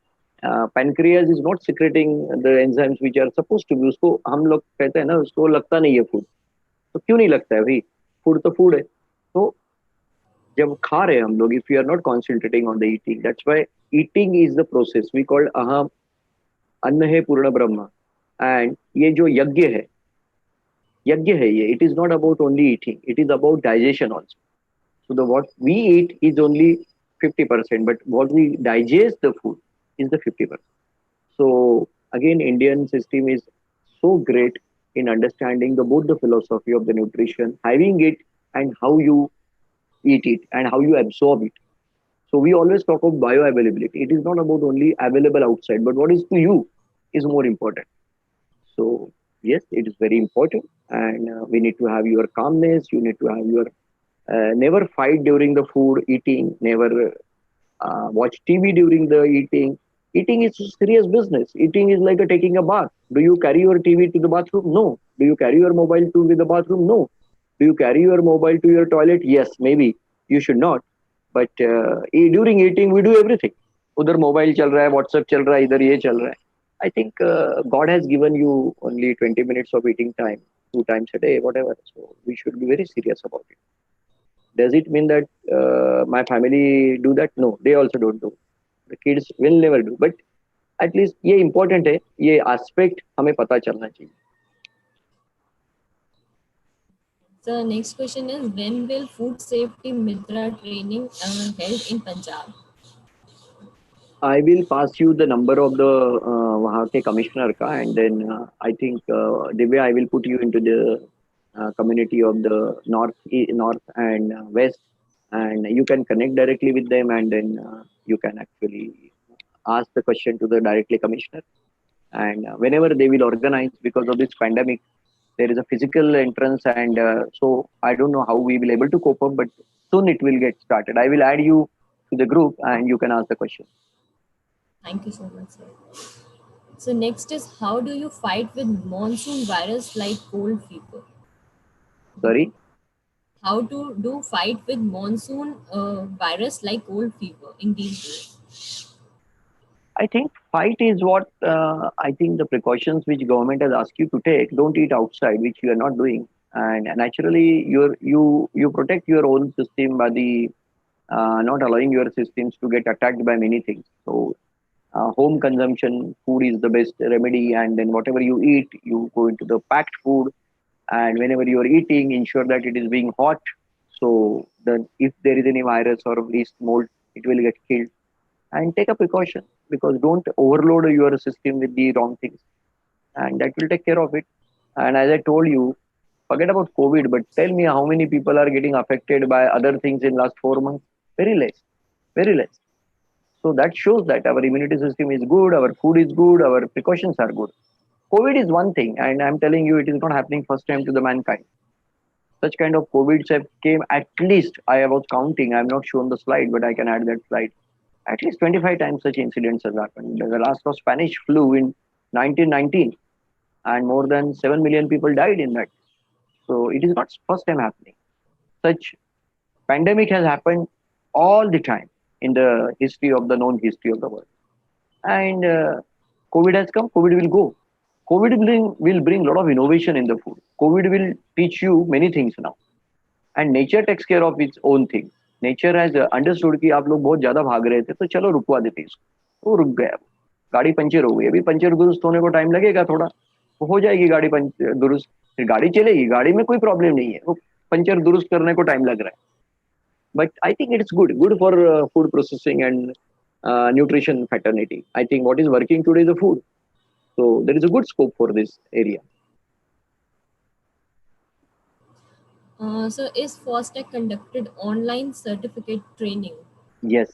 pancreas is not secreting the enzymes which are supposed to be. उसको हम लोग कहते हैं ना उसको लगता नहीं है फूड. तो क्यों नहीं लगता है भाई? फूड तो फूड है. तो जब खा रहे हैं हम लोग if we are not concentrating on the eating, that's why eating is the process we call aham अन्न है पूर्ण ब्रह्म. एंड ये जो यज्ञ है ये it is not about only eating, it is about digestion also. So the what we eat is only 50%, but what we digest the food is the 50%. So again, Indian system is so great in understanding both the philosophy of the nutrition, having it, and how you eat it and how you absorb it. So we always talk of bioavailability. It is not about only available outside, but what is to you is more important. So yes, it is very important, and we need to have your calmness. You need to have your never fight during the food eating. Never watch TV during the eating. Eating is a serious business. Eating is like taking a bath. Do you carry your TV to the bathroom? No. Do you carry your mobile to the bathroom? No. Do you carry your mobile to your toilet? Yes, maybe. You should not. But during eating, we do everything. उधर mobile चल रहा है, WhatsApp चल रहा है, इधर ये चल रहा है. I think God has given you only 20 minutes of eating time, 2 times a day, whatever. So we should be very serious about it. Does it mean that my family do that? No, they also don't do. The kids will never do. But at least ये important है, ये aspect हमें पता चलना चाहिए. So next question is, when will Food Safety Mitra training held in Punjab? I will pass you the number of the वहाँ के commissioner का, and then I think Divya, I will put you into the community of the north and west, and you can connect directly with them, and then you can actually ask the question to the directly commissioner. And whenever they will organize, because of this pandemic, there is a physical entrance, and so I don't know how we will able to cope up, but soon it will get started. I will add you to the group, and you can ask the question. Thank you so much, sir. So next is, how do you fight with monsoon virus like cold fever? Sorry. How to do fight with monsoon virus like cold fever in these days? I think fight is what I think the precautions which government has asked you to take. Don't eat outside, which you are not doing, and naturally you protect your own system by the not allowing your systems to get attacked by many things. So home consumption food is the best remedy, and then whatever you eat, you go into the packed food, and whenever you are eating, ensure that it is being hot. So then, if there is any virus or yeast mold, it will get killed. And take a precaution, because don't overload your system with the wrong things, and that will take care of it. And as I told you, forget about COVID, but tell me how many people are getting affected by other things in last 4 months? Very less, very less. So that shows that our immunity system is good, our food is good, our precautions are good. COVID is one thing, and I'm telling you, it is not happening first time to the mankind. Such kind of COVID have came, at least I was counting. I'm not shown the slide, but I can add that slide. At least 25 times such incidents have happened. The last was Spanish flu in 1919, and more than 7 million people died in that. So it is not first time happening. Such pandemic has happened all the time in the history of the known history of the world. And COVID has come, COVID will go. COVID will bring a lot of innovation in the food. COVID will teach you many things now. And nature takes care of its own thing. Nature has understood कि आप लोग बहुत ज्यादा भाग रहे थे, तो चलो रुकवा देते इसको. वो रुक गया. गाड़ी पंचर हो गई, अभी पंचर दुरुस्त होने को टाइम लगेगा थोड़ा, तो हो जाएगी गाड़ी पंचर दुरुस्त, फिर गाड़ी चलेगी, गाड़ी में कोई प्रॉब्लम नहीं है, वो पंचर दुरुस्त करने को टाइम लग रहा है. But I think it's good for food processing and nutrition fraternity. I think what is working today is the food. So there is a good scope for this area. So is FOSTEC conducted online certificate training? Yes.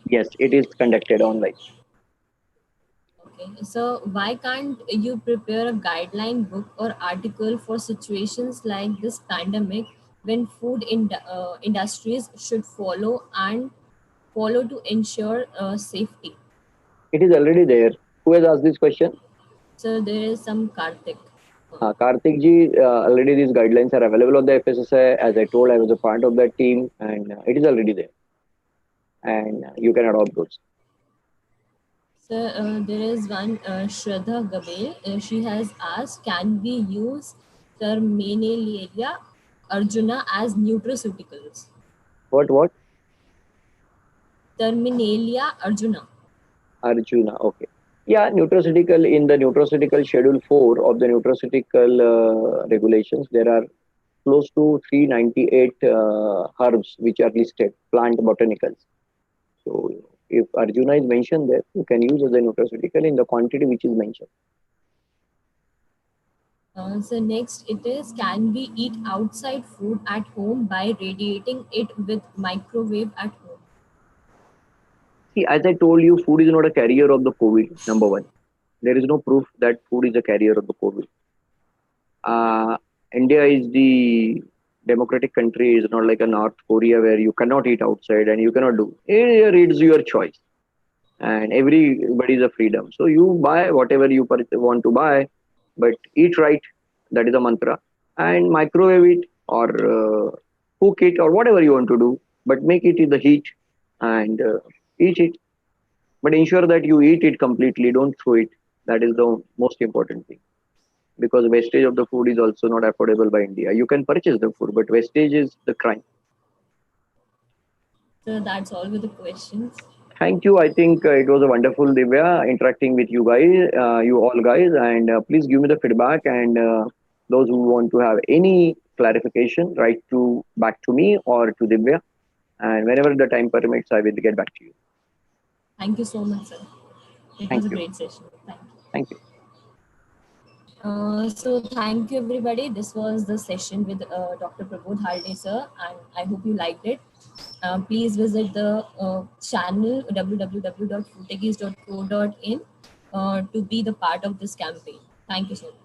Yes, it is conducted online. Okay. So why can't you prepare a guideline book or article for situations like this pandemic, when food industries should follow to ensure safety? It is already there. Who has asked this question? So there is some Karthik. Karthik ji, already these guidelines are available on the FSSI. As I told, I was a part of that team, and it is already there. And you can adopt those. So there is one Shraddha Gabe. She has asked, can we use Terminalia Arjuna as nutraceuticals? What? Terminalia Arjuna. Arjuna, okay. Yeah, nutraceutical, in the nutraceutical schedule 4 of the nutraceutical regulations, there are close to 398 herbs which are listed, plant botanicals. So if Arjuna is mentioned there, you can use as a nutraceutical in the quantity which is mentioned. So next it is, can we eat outside food at home by radiating it with microwave at home? See, as I told you, food is not a carrier of the COVID, number one. There is no proof that food is a carrier of the COVID. India is the democratic country, is not like a North Korea where you cannot eat outside and you cannot do. Here it's your choice. And everybody is a freedom. So you buy whatever you want to buy, but eat right. That is a mantra. And microwave it or cook it or whatever you want to do, but make it in the heat and eat it. But ensure that you eat it completely. Don't throw it. That is the most important thing. Because wastage of the food is also not affordable by India. You can purchase the food, but wastage is the crime. So that's all with the questions. Thank you. I think it was a wonderful, Divya, interacting with you guys, you all guys, and please give me the feedback. And those who want to have any clarification, write to back to me or to Divya. And whenever the time permits, I will get back to you. Thank you so much, sir. It Thank was a you. great session. Thank you. Thank you. So thank you everybody. This was the session with Dr. Prabodh Halde sir, and I hope you liked it. Please visit the channel www.foodtechies.co.in to be the part of this campaign. Thank you so much.